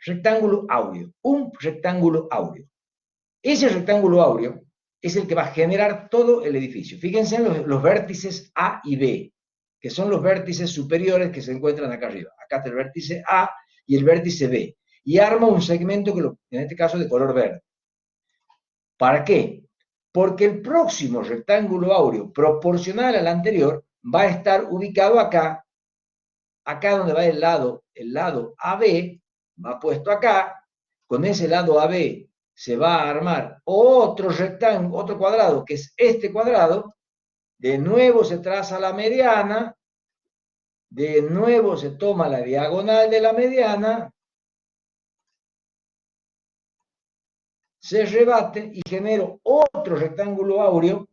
Rectángulo áureo, un rectángulo áureo. Ese rectángulo áureo es el que va a generar todo el edificio. Fíjense en los vértices A y B, que son los vértices superiores que se encuentran acá arriba. Acá está el vértice A y el vértice B. Y arma un segmento que en este caso de color verde. ¿Para qué? Porque el próximo rectángulo áureo proporcional al anterior va a estar ubicado acá acá donde va el lado AB, va puesto acá, con ese lado AB se va a armar otro rectángulo, otro cuadrado, que es este cuadrado, de nuevo se traza la mediana, de nuevo se toma la diagonal de la mediana, se rebate y genero otro rectángulo áureo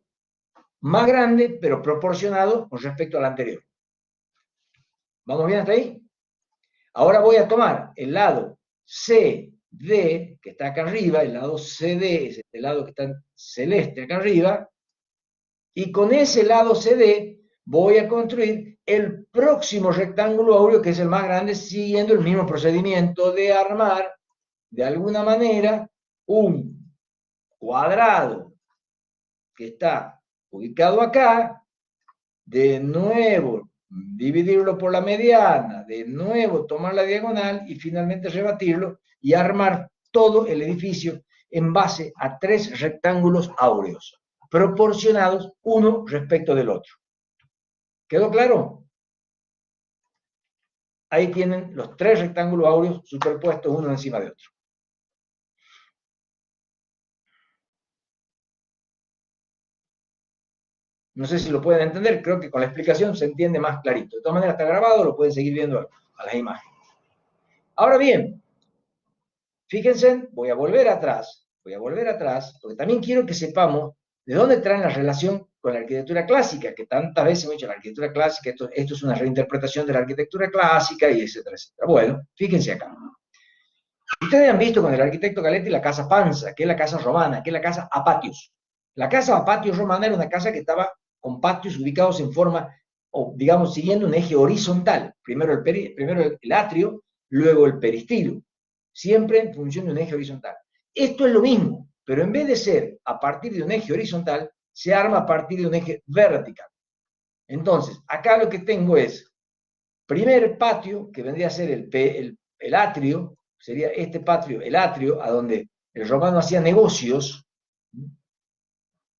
más grande, pero proporcionado con respecto al anterior. ¿Vamos bien hasta ahí? Ahora voy a tomar el lado CD, que está acá arriba, el lado CD es el lado que está en celeste acá arriba, y con ese lado CD voy a construir el próximo rectángulo áureo, que es el más grande, siguiendo el mismo procedimiento de armar, de alguna manera, un cuadrado que está ubicado acá, de nuevo dividirlo por la mediana, de nuevo tomar la diagonal y finalmente rebatirlo y armar todo el edificio en base a 3 rectángulos áureos, proporcionados uno respecto del otro. ¿Quedó claro? Ahí tienen los 3 rectángulos áureos superpuestos uno encima de otro. No sé si lo pueden entender, creo que con la explicación se entiende más clarito. De todas maneras está grabado, lo pueden seguir viendo a las imágenes. Ahora bien, fíjense, voy a volver atrás, porque también quiero que sepamos de dónde traen la relación con la arquitectura clásica, que tantas veces hemos dicho la arquitectura clásica, esto es una reinterpretación de la arquitectura clásica, y etcétera, etcétera. Bueno, fíjense acá. Ustedes han visto con el arquitecto Galetti la casa Panza, que es la casa romana, que es la casa a patios. La casa a patios romana era una casa que estaba con patios ubicados en forma, o digamos, siguiendo un eje horizontal. Primero el atrio, luego el peristilo. Siempre en función de un eje horizontal. Esto es lo mismo, pero en vez de ser a partir de un eje horizontal, se arma a partir de un eje vertical. Entonces, acá lo que tengo es, primer patio, que vendría a ser el atrio, sería este patio, el atrio, a donde el romano hacía negocios,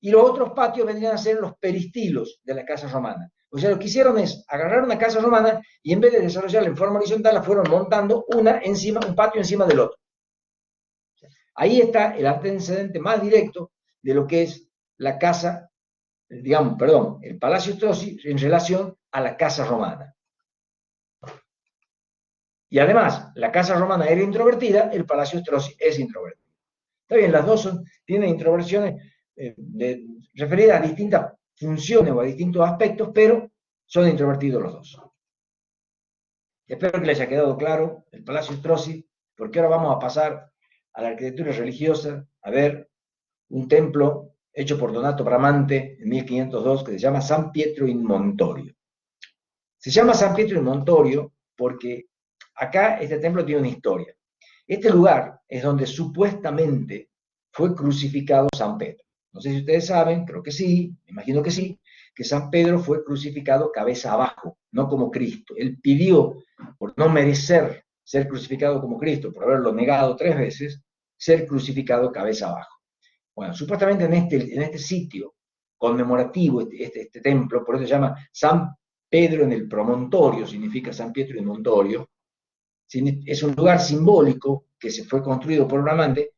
y los otros patios vendrían a ser los peristilos de la casa romana. O sea, lo que hicieron es agarrar una casa romana y en vez de desarrollarla en forma horizontal, la fueron montando un patio encima del otro. Ahí está el antecedente más directo de lo que es la casa, digamos, perdón, el Palacio Strozzi en relación a la casa romana. Y además, la casa romana era introvertida, el Palacio Strozzi es introvertido. Está bien, las dos tienen introversiones referidas a distintas funciones o a distintos aspectos, pero son introvertidos los dos. Espero que les haya quedado claro el Palacio Strozzi, porque ahora vamos a pasar a la arquitectura religiosa, a ver un templo hecho por Donato Bramante en 1502 que se llama San Pietro in Montorio. Se llama San Pietro in Montorio porque acá este templo tiene una historia. Este lugar es donde supuestamente fue crucificado San Pedro. No sé si ustedes saben, creo que sí, me imagino que sí, que San Pedro fue crucificado cabeza abajo, no como Cristo. Él pidió, por no merecer ser crucificado como Cristo, por haberlo negado 3 veces, ser crucificado cabeza abajo. Bueno, supuestamente en este sitio conmemorativo, este templo, por eso se llama San Pedro en el Promontorio, significa San Pietro en Montorio, es un lugar simbólico que se fue construido por Bramante,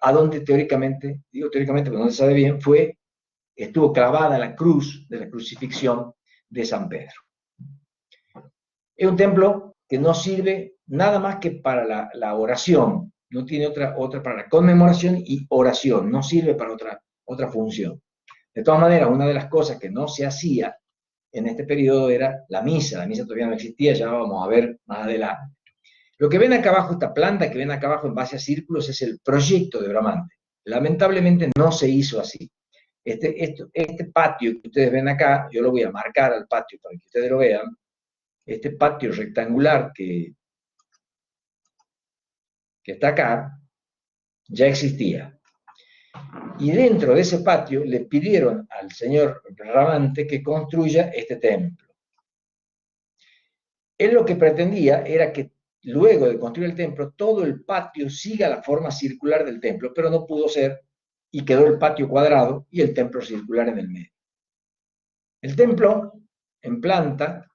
a donde teóricamente, digo teóricamente porque no se sabe bien, estuvo clavada la cruz de la crucifixión de San Pedro. Es un templo que no sirve nada más que para la oración, no tiene otra para la conmemoración y oración, no sirve para otra función. De todas maneras, una de las cosas que no se hacía en este periodo era la misa todavía no existía, ya vamos a ver más adelante. Lo que ven acá abajo, esta planta que ven acá abajo en base a círculos, es el proyecto de Bramante. Lamentablemente no se hizo así. Este patio que ustedes ven acá, yo lo voy a marcar al patio para que ustedes lo vean, este patio rectangular que está acá, ya existía. Y dentro de ese patio le pidieron al señor Bramante que construya este templo. Él lo que pretendía era que luego de construir el templo, todo el patio siga la forma circular del templo, pero no pudo ser, y quedó el patio cuadrado y el templo circular en el medio. El templo, en planta,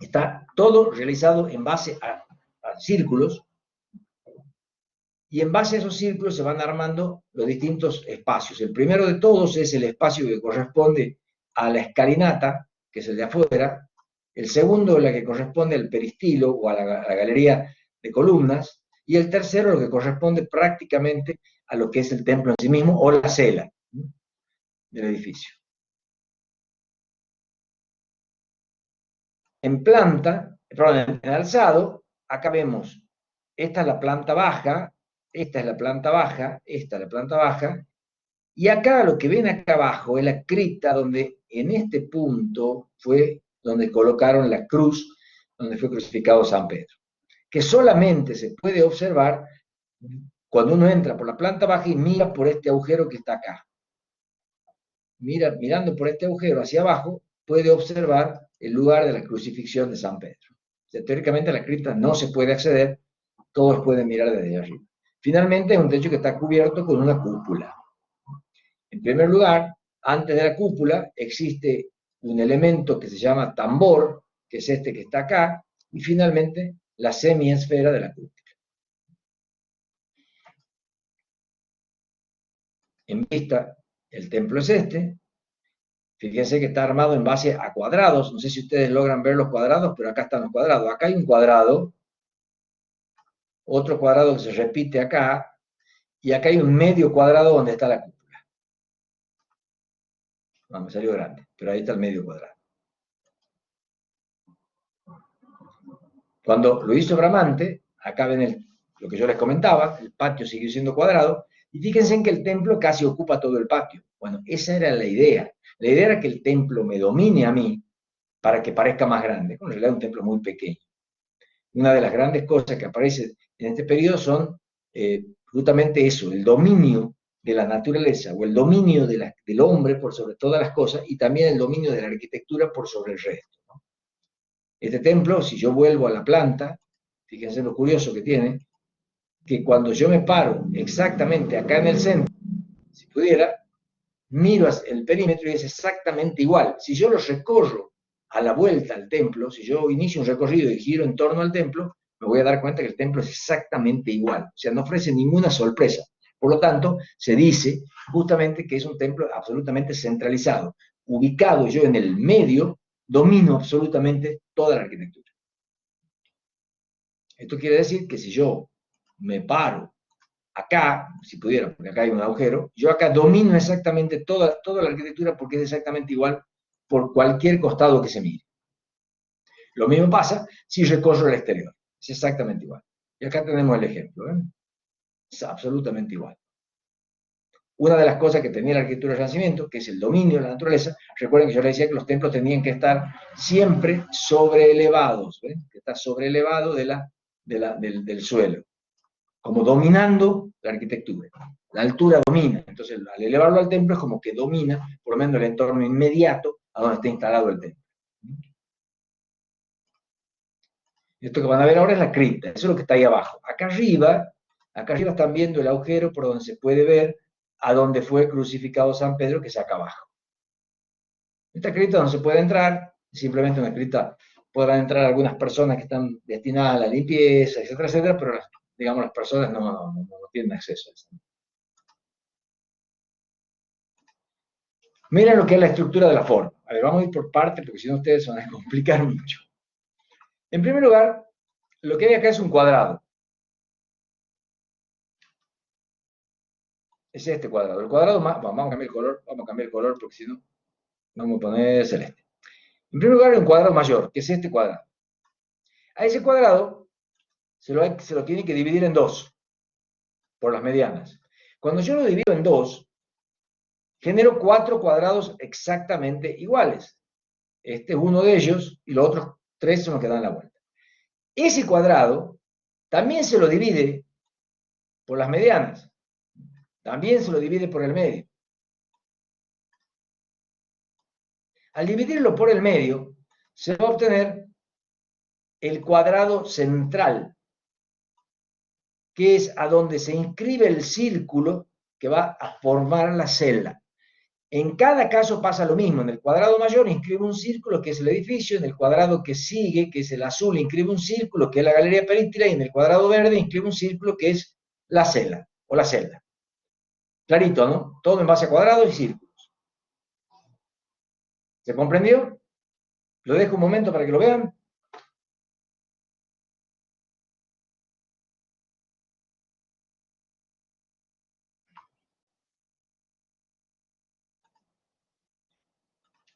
Está todo realizado en base a círculos, y en base a esos círculos se van armando los distintos espacios. El primero de todos es el espacio que corresponde a la escalinata, que es el de afuera. El segundo, la que corresponde al peristilo o a la galería de columnas. Y el tercero, lo que corresponde prácticamente a lo que es el templo en sí mismo o la cela, ¿no?, del edificio. En planta, perdón, en alzado, acá vemos, esta es la planta baja, esta es la planta baja, esta es la planta baja, y acá lo que ven acá abajo es la cripta donde en este punto fue donde colocaron la cruz, donde fue crucificado San Pedro, que solamente se puede observar cuando uno entra por la planta baja y mira por este agujero que está acá. Mirando por este agujero hacia abajo, puede observar el lugar de la crucifixión de San Pedro. O sea, teóricamente a la cripta no se puede acceder, todos pueden mirar desde arriba. Finalmente es un techo que está cubierto con una cúpula. En primer lugar, antes de la cúpula existe un elemento que se llama tambor, que es este que está acá, y finalmente la semiesfera de la cúpula. En vista, el templo es este. Fíjense que está armado en base a cuadrados. No sé si ustedes logran ver los cuadrados, pero acá están los cuadrados. Acá hay un cuadrado, otro cuadrado que se repite acá, y acá hay un medio cuadrado donde está la cúpula. No, me salió grande, pero ahí está el medio cuadrado. Cuando lo hizo Bramante, acá ven lo que yo les comentaba, el patio siguió siendo cuadrado, y fíjense en que el templo casi ocupa todo el patio. Bueno, esa era la idea. La idea era que el templo me domine a mí para que parezca más grande. Bueno, en realidad es un templo muy pequeño. Una de las grandes cosas que aparece en este periodo son justamente eso, el dominio de la naturaleza o el dominio del hombre por sobre todas las cosas y también el dominio de la arquitectura por sobre el resto, ¿no? Este templo, si yo vuelvo a la planta, fíjense lo curioso que tiene, que cuando yo me paro exactamente acá en el centro, si pudiera, miro el perímetro y es exactamente igual. Si yo lo recorro a la vuelta al templo, si yo inicio un recorrido y giro en torno al templo, me voy a dar cuenta que el templo es exactamente igual. O sea, no ofrece ninguna sorpresa. Por lo tanto, se dice justamente que es un templo absolutamente centralizado. Ubicado yo en el medio, domino absolutamente toda la arquitectura. Esto quiere decir que si yo me paro acá, si pudiera, porque acá hay un agujero, yo acá domino exactamente toda la arquitectura porque es exactamente igual por cualquier costado que se mire. Lo mismo pasa si recorro el exterior, es exactamente igual. Y acá tenemos el ejemplo, ¿eh? Es absolutamente igual. Una de las cosas que tenía la arquitectura del Renacimiento, que es el dominio de la naturaleza, recuerden que yo les decía que los templos tenían que estar siempre sobreelevados, ¿ven? Que está sobreelevado del suelo, como dominando la arquitectura. La altura domina, entonces al elevarlo al templo es como que domina, por lo menos el entorno inmediato a donde está instalado el templo. Esto que van a ver ahora es la cripta, eso es lo que está ahí abajo. Acá arriba están viendo el agujero por donde se puede ver a donde fue crucificado San Pedro, que es acá abajo. Esta cripta no se puede entrar, simplemente una cripta, podrán entrar algunas personas que están destinadas a la limpieza, etcétera, etcétera, pero digamos las personas no tienen acceso a eso. Miren lo que es la estructura de la forma. A ver, vamos a ir por partes, porque si no ustedes se van a complicar mucho. En primer lugar, lo que hay acá es un cuadrado. Es este cuadrado. El cuadrado más, vamos a cambiar el color porque si no, vamos a poner celeste. En primer lugar, hay un cuadrado mayor, que es este cuadrado. A ese cuadrado se lo tiene que dividir en dos, por las medianas. Cuando yo lo divido en dos, genero 4 cuadrados exactamente iguales. Este es uno de ellos y los otros 3 son los que dan la vuelta. Ese cuadrado también se lo divide por las medianas, también se lo divide por el medio. Al dividirlo por el medio, se va a obtener el cuadrado central, que es a donde se inscribe el círculo que va a formar la celda. En cada caso pasa lo mismo. En el cuadrado mayor inscribo un círculo, que es el edificio. En el cuadrado que sigue, que es el azul, inscribo un círculo, que es la galería períptera. Y en el cuadrado verde inscribo un círculo, que es la celda o la celda. Clarito, ¿no? Todo en base a cuadrados y círculos. ¿Se comprendió? Lo dejo un momento para que lo vean.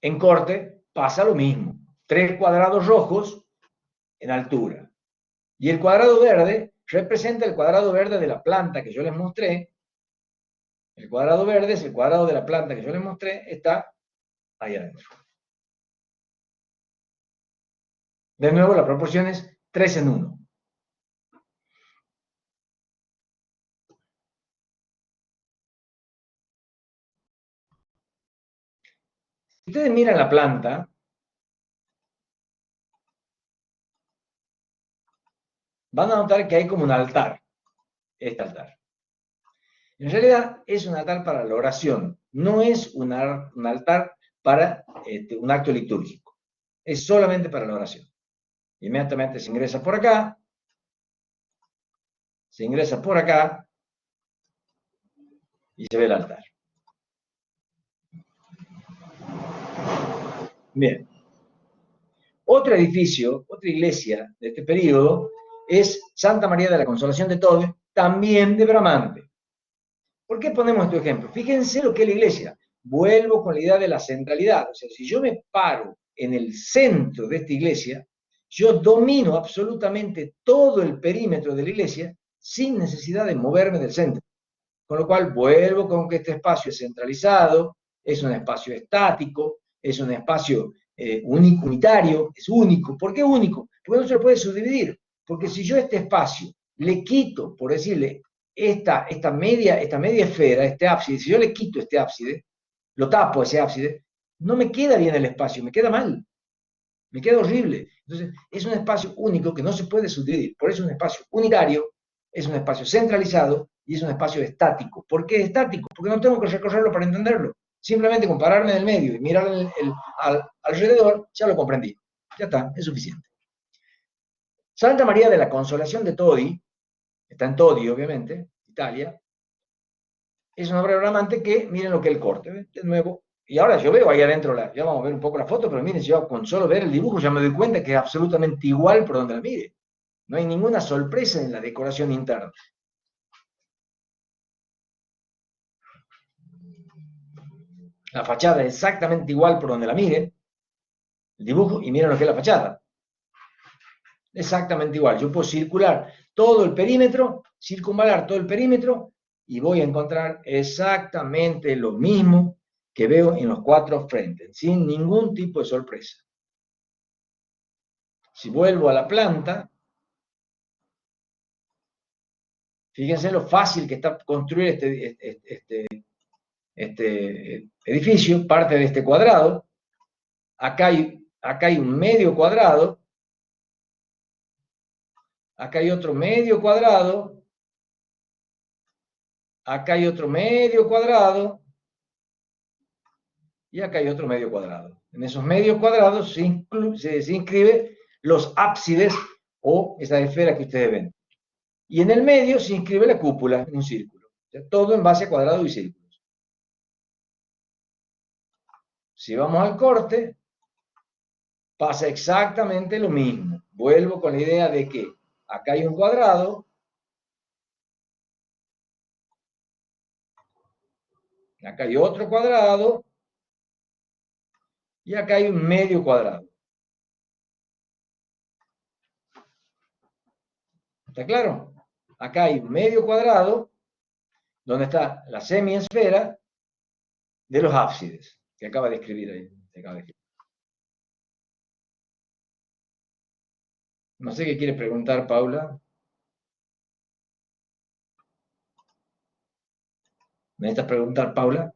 En corte pasa lo mismo. 3 cuadrados rojos en altura. Y el cuadrado verde representa el cuadrado verde de la planta que yo les mostré. El cuadrado verde es el cuadrado de la planta que yo les mostré, está ahí adentro. De nuevo, la proporción es 3 en 1. Si ustedes miran la planta, van a notar que hay como un altar. Este altar. En realidad es un altar para la oración, no es un altar para un acto litúrgico. Es solamente para la oración. Inmediatamente se ingresa por acá, se ingresa por acá y se ve el altar. Bien. Otro edificio, otra iglesia de este periodo es Santa María de la Consolación de Tode, también de Bramante. ¿Por qué ponemos este ejemplo? Fíjense lo que es la iglesia. Vuelvo con la idea de la centralidad. O sea, si yo me paro en el centro de esta iglesia, yo domino absolutamente todo el perímetro de la iglesia sin necesidad de moverme del centro. Con lo cual vuelvo con que este espacio es centralizado, es un espacio estático, es un espacio unitario, es único. ¿Por qué único? Porque no se lo puede subdividir. Porque si yo a este espacio le quito, por decirle, esta media esfera, este ábside, si yo le quito este ábside, lo tapo ese ábside, no me queda bien el espacio, me queda mal, me queda horrible. Entonces, es un espacio único que no se puede subdividir. Por eso es un espacio unitario, es un espacio centralizado y es un espacio estático. ¿Por qué estático? Porque no tengo que recorrerlo para entenderlo. Simplemente con pararme en el medio y mirar alrededor, ya lo comprendí. Ya está, es suficiente. Santa María de la Consolación de Todi, está en Todi, obviamente, Italia, es una obra de Bramante que, miren lo que es el corte, ¿ven? De nuevo. Y ahora yo veo ahí adentro, ya vamos a ver un poco la foto, pero miren, yo con solo ver el dibujo ya me doy cuenta que es absolutamente igual por donde la mire. No hay ninguna sorpresa en la decoración interna. La fachada es exactamente igual por donde la mire, el dibujo, y miren lo que es la fachada. Exactamente igual. Yo puedo circular todo el perímetro, circunvalar todo el perímetro, y voy a encontrar exactamente lo mismo que veo en los 4 frentes, sin ningún tipo de sorpresa. Si vuelvo a la planta, fíjense lo fácil que está construir este edificio, parte de este cuadrado. Acá hay un medio cuadrado, acá hay otro medio cuadrado, acá hay otro medio cuadrado, y acá hay otro medio cuadrado. En esos medios cuadrados se inscriben los ábsides o esa esfera que ustedes ven. Y en el medio se inscribe la cúpula en un círculo. O sea, todo en base a cuadrados y círculos. Si vamos al corte, pasa exactamente lo mismo. Vuelvo con la idea de que acá hay un cuadrado, acá hay otro cuadrado, y acá hay un medio cuadrado. ¿Está claro? Acá hay un medio cuadrado, donde está la semiesfera de los ábsides, que acaba de escribir ahí. No sé qué quiere preguntar Paula. ¿Me necesitas preguntar, Paula?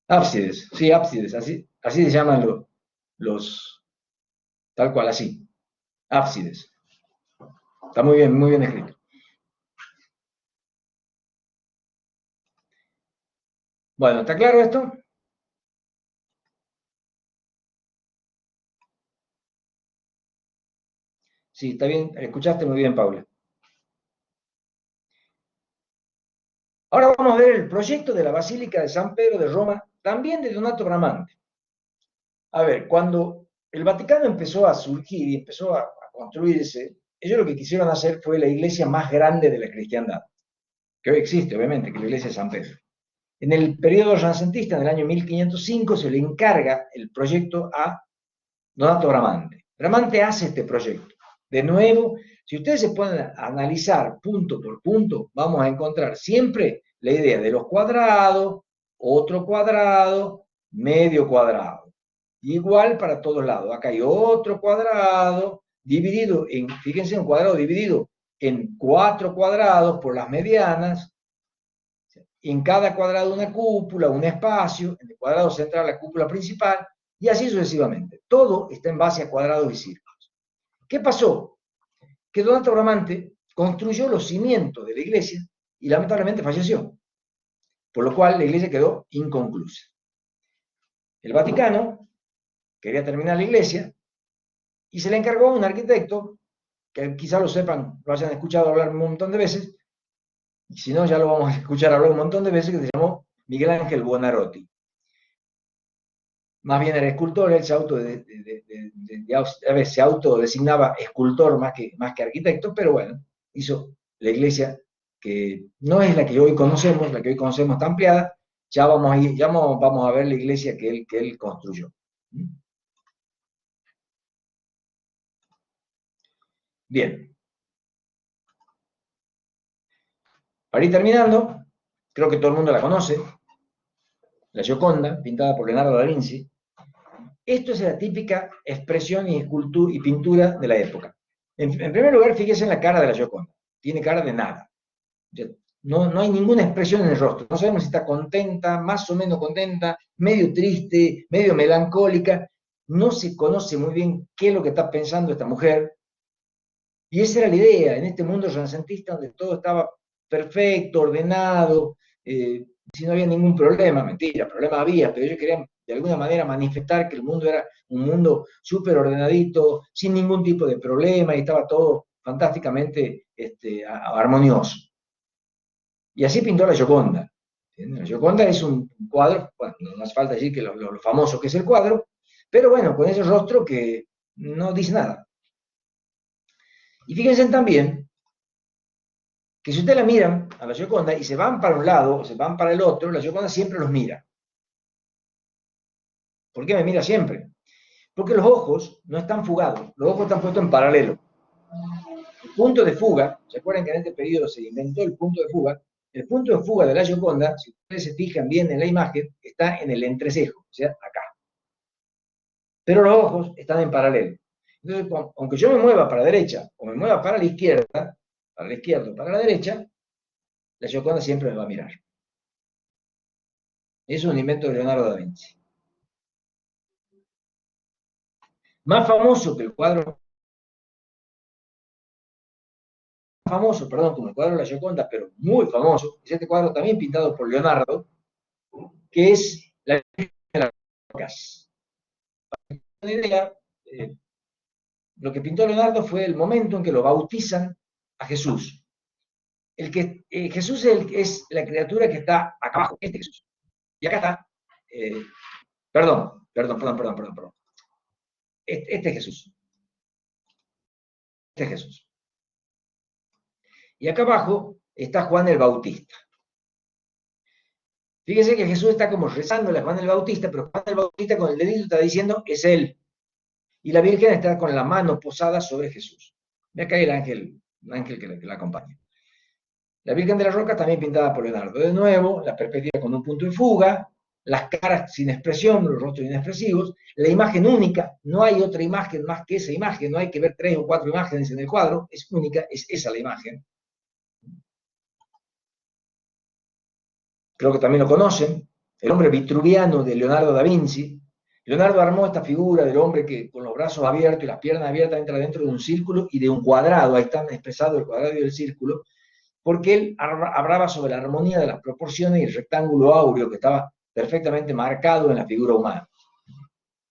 Ábsides, sí, ábsides, así se llaman tal cual, así. Ábsides. Está muy bien escrito. Bueno, ¿está claro esto? Sí, está bien, escuchaste muy bien, Paula. Ahora vamos a ver el proyecto de la Basílica de San Pedro de Roma, también de Donato Bramante. A ver, cuando el Vaticano empezó a surgir y empezó a construirse, ellos lo que quisieron hacer fue la iglesia más grande de la cristiandad, que hoy existe, obviamente, que es la iglesia de San Pedro. En el periodo renacentista, en el año 1505, se le encarga el proyecto a Donato Bramante. Bramante hace este proyecto. De nuevo, si ustedes se pueden analizar punto por punto, vamos a encontrar siempre la idea de los cuadrados, otro cuadrado, medio cuadrado. Igual para todos lados. Acá hay otro cuadrado dividido en, fíjense, un cuadrado dividido en 4 cuadrados por las medianas. En cada cuadrado una cúpula, un espacio, en el cuadrado central la cúpula principal, y así sucesivamente. Todo está en base a cuadrados y círculos. ¿Qué pasó? Que Donato Bramante construyó los cimientos de la iglesia y lamentablemente falleció, por lo cual la iglesia quedó inconclusa. El Vaticano quería terminar la iglesia y se le encargó a un arquitecto, que quizá lo sepan, lo hayan escuchado hablar un montón de veces, y si no ya lo vamos a escuchar hablar un montón de veces, que se llamó Miguel Ángel Buonarroti. Más bien era escultor, él se autodesignaba escultor más que arquitecto, pero bueno, hizo la iglesia que no es la que hoy conocemos, la que hoy conocemos está ampliada, ya vamos a ver la iglesia que él construyó. Bien. Para ir terminando, creo que todo el mundo la conoce, la Gioconda, pintada por Leonardo da Vinci. Esto es la típica expresión y escultura y pintura de la época. En primer lugar, fíjese en la cara de la Gioconda. Tiene cara de nada. No hay ninguna expresión en el rostro. No sabemos si está contenta, más o menos contenta, medio triste, medio melancólica. No se conoce muy bien qué es lo que está pensando esta mujer. Y esa era la idea, en este mundo renacentista donde todo estaba perfecto, ordenado, si no había ningún problema, mentira, problema había, pero ellos querían de alguna manera manifestar que el mundo era un mundo súper ordenadito, sin ningún tipo de problema, y estaba todo fantásticamente armonioso. Y así pintó la Gioconda. La Gioconda es un cuadro, bueno, no hace falta decir que lo famoso que es el cuadro, pero bueno, con ese rostro que no dice nada. Y fíjense también que si ustedes la miran a la Gioconda y se van para un lado o se van para el otro, la Gioconda siempre los mira. ¿Por qué me mira siempre? Porque los ojos no están fugados, los ojos están puestos en paralelo. El punto de fuga, ¿se acuerdan que en este periodo se inventó el punto de fuga? El punto de fuga de la Gioconda, si ustedes se fijan bien en la imagen, está en el entrecejo, o sea, acá. Pero los ojos están en paralelo. Entonces, aunque yo me mueva para la derecha o me mueva para la izquierda o para la derecha, la Gioconda siempre me va a mirar. Es un invento de Leonardo da Vinci. Más famoso que el cuadro, famoso, perdón, como el cuadro de la Gioconda, pero muy famoso, es este cuadro también pintado por Leonardo, que es la Virgen de las Rocas. Para una idea, lo que pintó Leonardo fue el momento en que lo bautizan a Jesús. Jesús es la criatura que está acá abajo, este Jesús. Y acá está, perdón. Este es Jesús. Este es Jesús. Y acá abajo está Juan el Bautista. Fíjense que Jesús está como rezándole a Juan el Bautista, pero Juan el Bautista con el dedito está diciendo, es él. Y la Virgen está con la mano posada sobre Jesús. Y acá hay el ángel que la acompaña. La Virgen de la Roca también pintada por Leonardo. De nuevo, la perspectiva con un punto de fuga, las caras sin expresión, los rostros inexpresivos, la imagen única, no hay otra imagen más que esa imagen, no hay que ver 3 o 4 imágenes en el cuadro, es única, es esa la imagen. Creo que también lo conocen, el hombre vitruviano de Leonardo da Vinci. Leonardo armó esta figura del hombre que con los brazos abiertos y las piernas abiertas entra dentro de un círculo y de un cuadrado, ahí están expresados el cuadrado y el círculo, porque él hablaba sobre la armonía de las proporciones y el rectángulo áureo que estaba perfectamente marcado en la figura humana.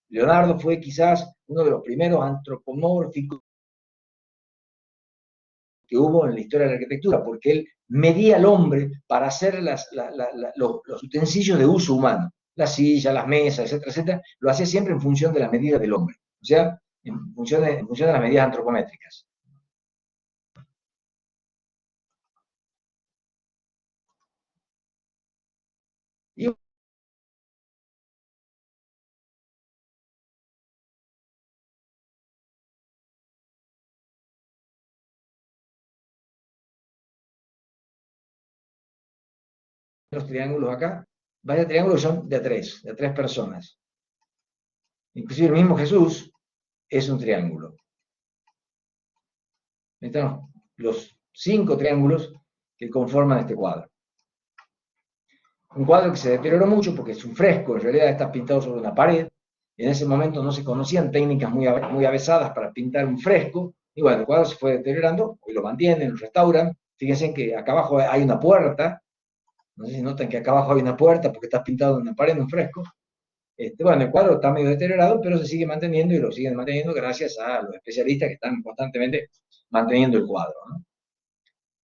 Leonardo fue quizás uno de los primeros antropomórficos que hubo en la historia de la arquitectura, porque él medía al hombre para hacer los utensilios de uso humano, la silla, las mesas, etcétera, etcétera, lo hacía siempre en función de la medida del hombre, o sea, en función de las medidas antropométricas. Y los triángulos acá, varios triángulos son de a tres personas. Inclusive el mismo Jesús es un triángulo. Están los 5 triángulos que conforman este cuadro. Un cuadro que se deterioró mucho porque es un fresco, en realidad está pintado sobre una pared. En ese momento no se conocían técnicas muy avesadas para pintar un fresco. Y bueno, el cuadro se fue deteriorando, hoy lo mantienen, lo restauran. Fíjense que acá abajo hay una puerta. No sé si notan que acá abajo hay una puerta porque está pintado en una pared, en un fresco. Bueno, el cuadro está medio deteriorado, pero se sigue manteniendo y lo siguen manteniendo gracias a los especialistas que están constantemente manteniendo el cuadro, ¿no?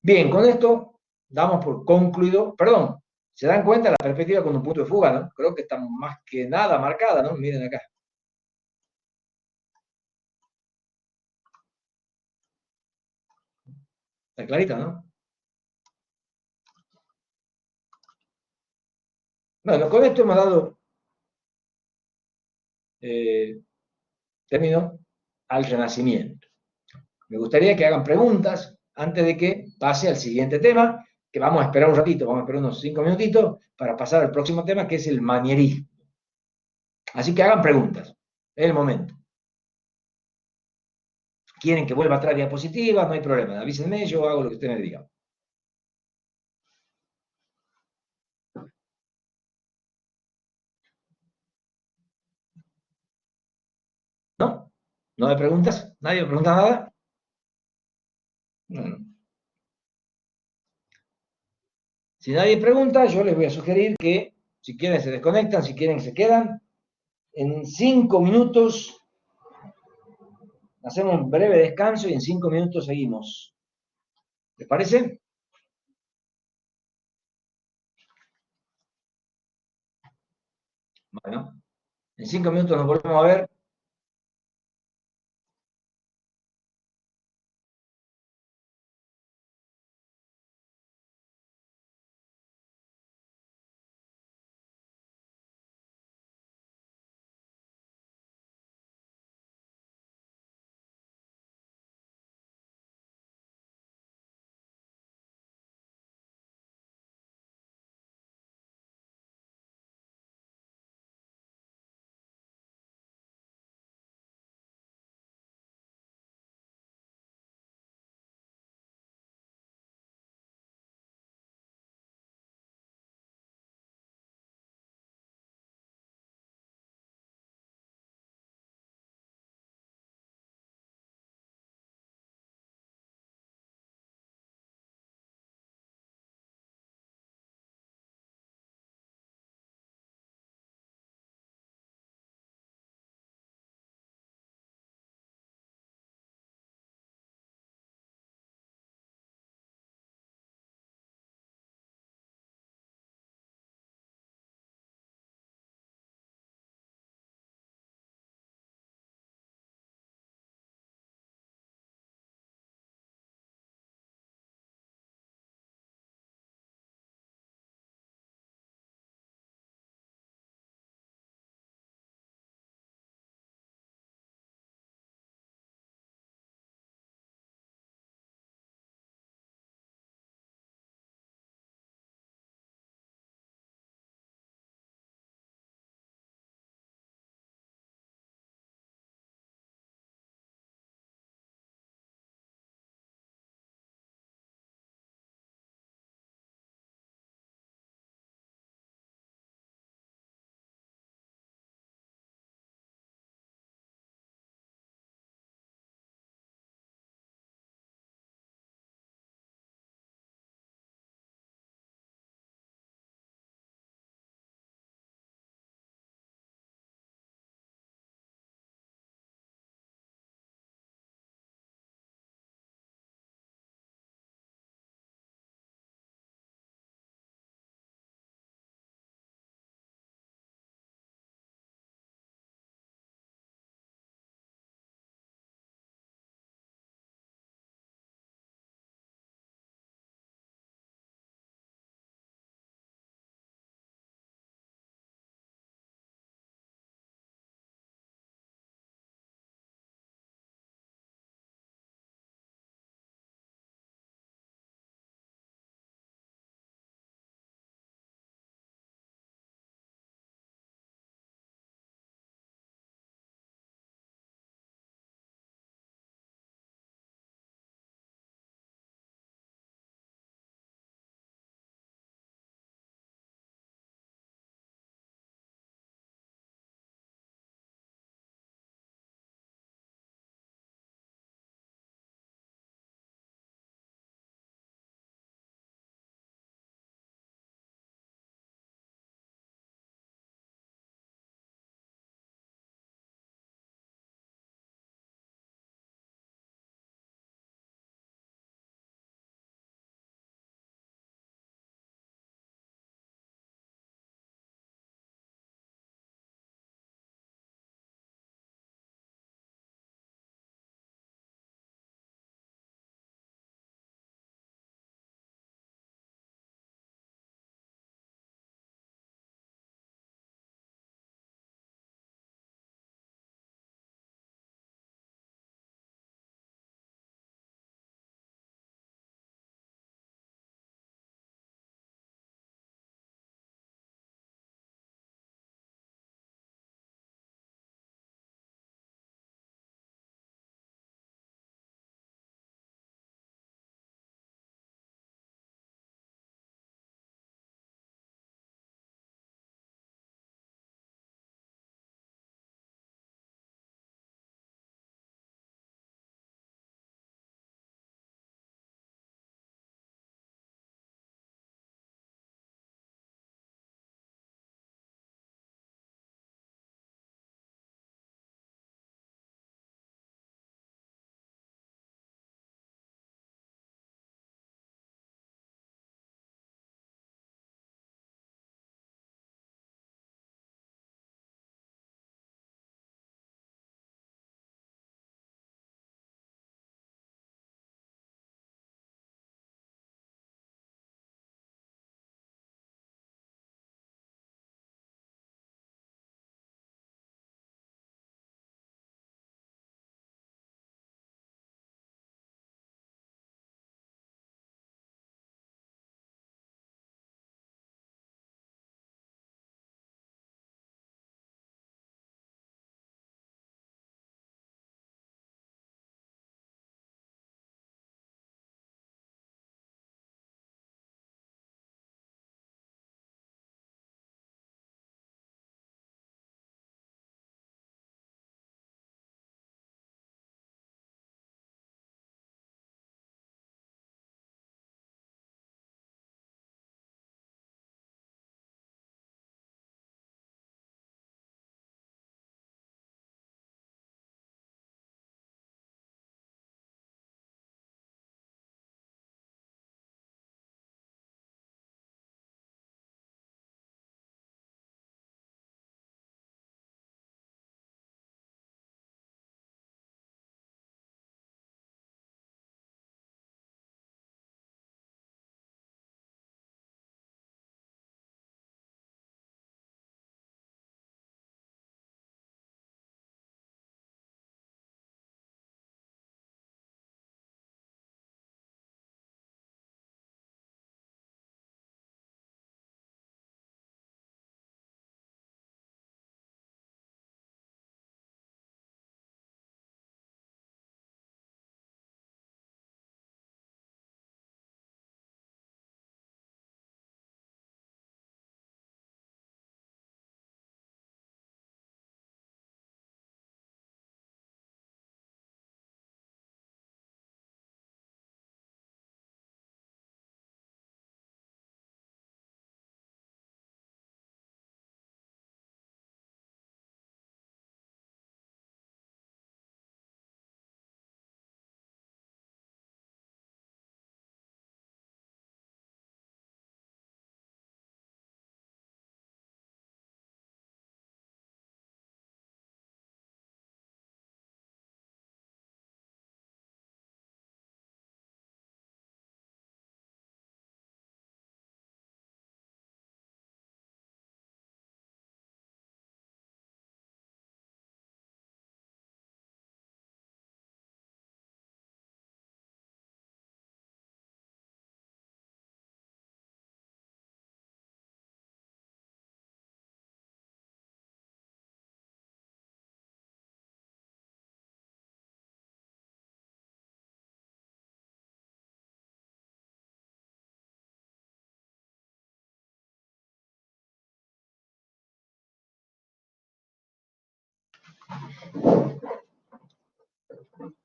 Bien, con esto damos por concluido, perdón, se dan cuenta la perspectiva con un punto de fuga, ¿no? Creo que está más que nada marcada, ¿no? Miren acá. Está clarita, ¿no? Bueno, con esto hemos dado eh, término al Renacimiento. Me gustaría que hagan preguntas antes de que pase al siguiente tema, que vamos a esperar un ratito, vamos a esperar unos 5 minutitos para pasar al próximo tema, que es el manierismo. Así que hagan preguntas, es el momento. Quieren que vuelva a traer diapositivas, no hay problema, avísenme, yo hago lo que ustedes me digan. ¿No? ¿No me preguntas? ¿Nadie me pregunta nada? Bueno, si nadie pregunta, yo les voy a sugerir que si quieren se desconectan, si quieren se quedan. En 5 minutos hacemos un breve descanso y en 5 minutos seguimos. ¿Les parece? Bueno, en 5 minutos nos volvemos a ver.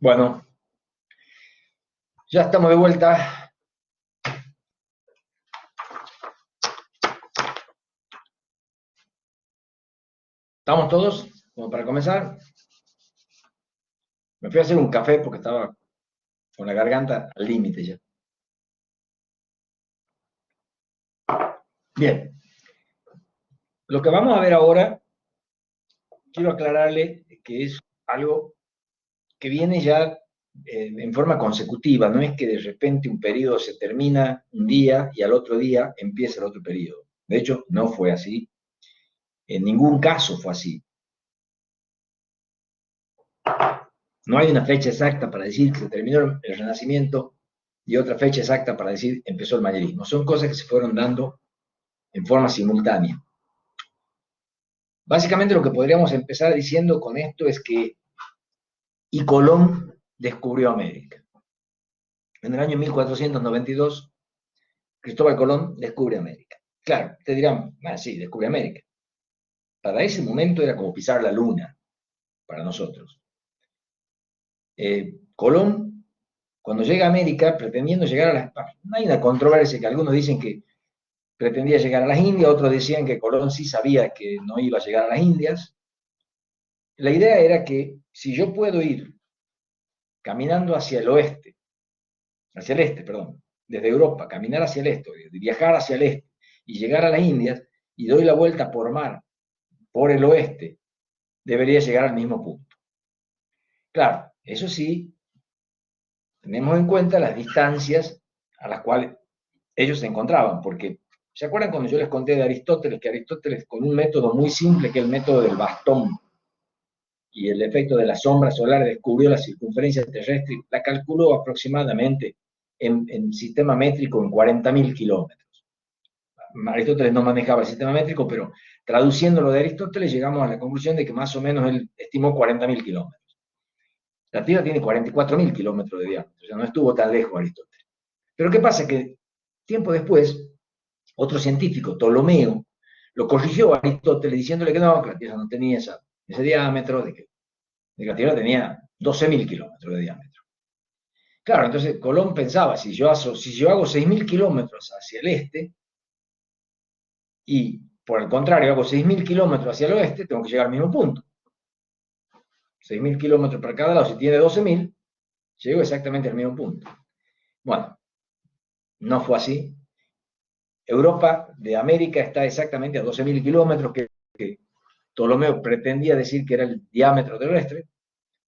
Bueno, ya estamos de vuelta. ¿Estamos todos? Como para comenzar. Me fui a hacer un café porque estaba con la garganta al límite ya. Bien, lo que vamos a ver ahora, quiero aclararle que es algo que viene ya en forma consecutiva, no es que de repente un periodo se termina un día y al otro día empieza el otro periodo. De hecho, no fue así. En ningún caso fue así. No hay una fecha exacta para decir que se terminó el Renacimiento y otra fecha exacta para decir empezó el manierismo. Son cosas que se fueron dando en forma simultánea. Básicamente lo que podríamos empezar diciendo con esto es que y Colón descubrió América. En el año 1492, Cristóbal Colón descubre América. Claro, te dirán, sí, descubre América. Para ese momento era como pisar la luna para nosotros. Colón, cuando llega a América, pretendiendo llegar a las... Hay una controversia que algunos dicen que pretendía llegar a las Indias, otros decían que Colón sí sabía que no iba a llegar a las Indias. La idea era que si yo puedo ir caminando hacia el oeste, hacia el este, perdón, desde Europa, caminar hacia el este, viajar hacia el este y llegar a las Indias y doy la vuelta por mar, por el oeste, debería llegar al mismo punto. Claro, eso sí, tenemos en cuenta las distancias a las cuales ellos se encontraban, porque ¿se acuerdan cuando yo les conté de Aristóteles, que Aristóteles con un método muy simple, que es el método del bastón, y el efecto de la sombra solar descubrió la circunferencia terrestre, la calculó aproximadamente en sistema métrico en 40.000 kilómetros. Aristóteles no manejaba el sistema métrico, pero traduciéndolo de Aristóteles llegamos a la conclusión de que más o menos él estimó 40.000 kilómetros. La Tierra tiene 44.000 kilómetros de diámetro, o sea, no estuvo tan lejos Aristóteles. Pero ¿qué pasa? Que tiempo después, otro científico, Ptolomeo, lo corrigió a Aristóteles diciéndole que no, que la Tierra no tenía ese diámetro, de que la Tierra tenía 12.000 kilómetros de diámetro. Claro, entonces Colón pensaba, si yo hago 6.000 kilómetros hacia el este, y por el contrario hago 6.000 kilómetros hacia el oeste, tengo que llegar al mismo punto. 6.000 kilómetros para cada lado, si tiene 12.000, llego exactamente al mismo punto. Bueno, no fue así. Europa de América está exactamente a 12.000 kilómetros, que Ptolomeo pretendía decir que era el diámetro terrestre.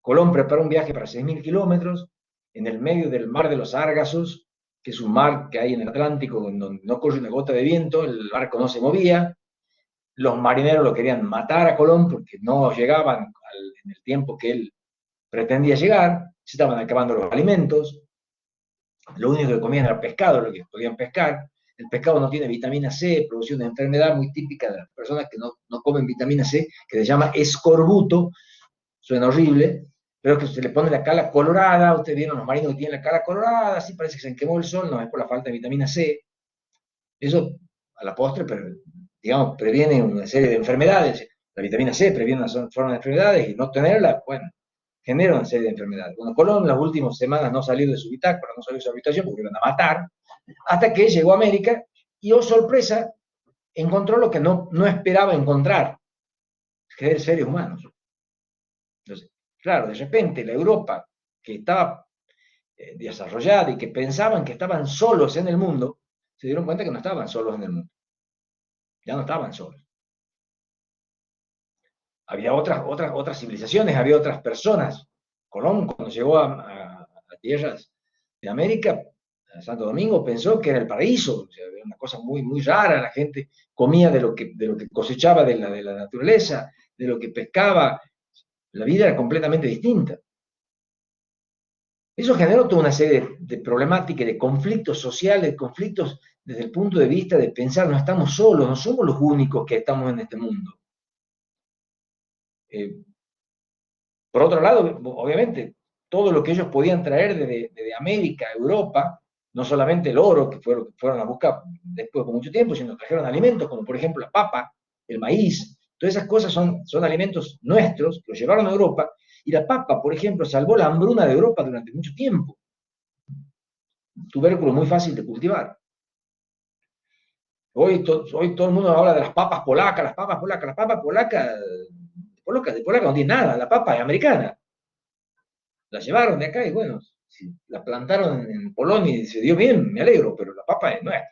Colón preparó un viaje para 6.000 kilómetros en el medio del mar de los Sargazos, que es un mar que hay en el Atlántico donde no corre una gota de viento, el barco no se movía, los marineros lo querían matar a Colón porque no llegaban en el tiempo que él pretendía llegar, se estaban acabando los alimentos, lo único que comían era pescado, lo que podían pescar. El pescado no tiene vitamina C, produce una enfermedad muy típica de las personas que no comen vitamina C, que se llama escorbuto, suena horrible, pero que se le pone la cara colorada, ustedes vieron los marinos que tienen la cara colorada, así parece que se quemó el sol, no es por la falta de vitamina C. Eso a la postre, pero, digamos, previene una serie de enfermedades. La vitamina C previene una forma de enfermedades y no tenerla, bueno, genera una serie de enfermedades. Bueno, Colón en las últimas semanas no salió de su bitácora, no salió de su habitación porque iban a matar, hasta que llegó a América y, oh sorpresa, encontró lo que no esperaba encontrar, que es seres humanos. Entonces, claro, de repente la Europa que estaba desarrollada y que pensaban que estaban solos en el mundo, se dieron cuenta que no estaban solos en el mundo. Ya no estaban solos. Había otras civilizaciones, había otras personas. Colón, cuando llegó a tierras de América, a Santo Domingo, pensó que era el paraíso, o sea, era una cosa muy, muy rara, la gente comía de lo que cosechaba de la naturaleza, de lo que pescaba, la vida era completamente distinta. Eso generó toda una serie de problemáticas, de conflictos sociales, conflictos desde el punto de vista de pensar, no estamos solos, no somos los únicos que estamos en este mundo. Por otro lado, obviamente, todo lo que ellos podían traer de América a Europa, no solamente el oro, que fueron a buscar después de mucho tiempo, sino trajeron alimentos, como por ejemplo la papa, el maíz, Todas esas cosas son alimentos nuestros, que los llevaron a Europa, y la papa, por ejemplo, salvó la hambruna de Europa durante mucho tiempo. Tubérculo muy fácil de cultivar. Hoy todo el mundo habla de las papas polacas, las papas polacas. Las papas polacas de polaca no tiene nada, la papa es americana. La llevaron de acá y bueno, si la plantaron en Polonia y se dio bien, me alegro, pero la papa es nuestra.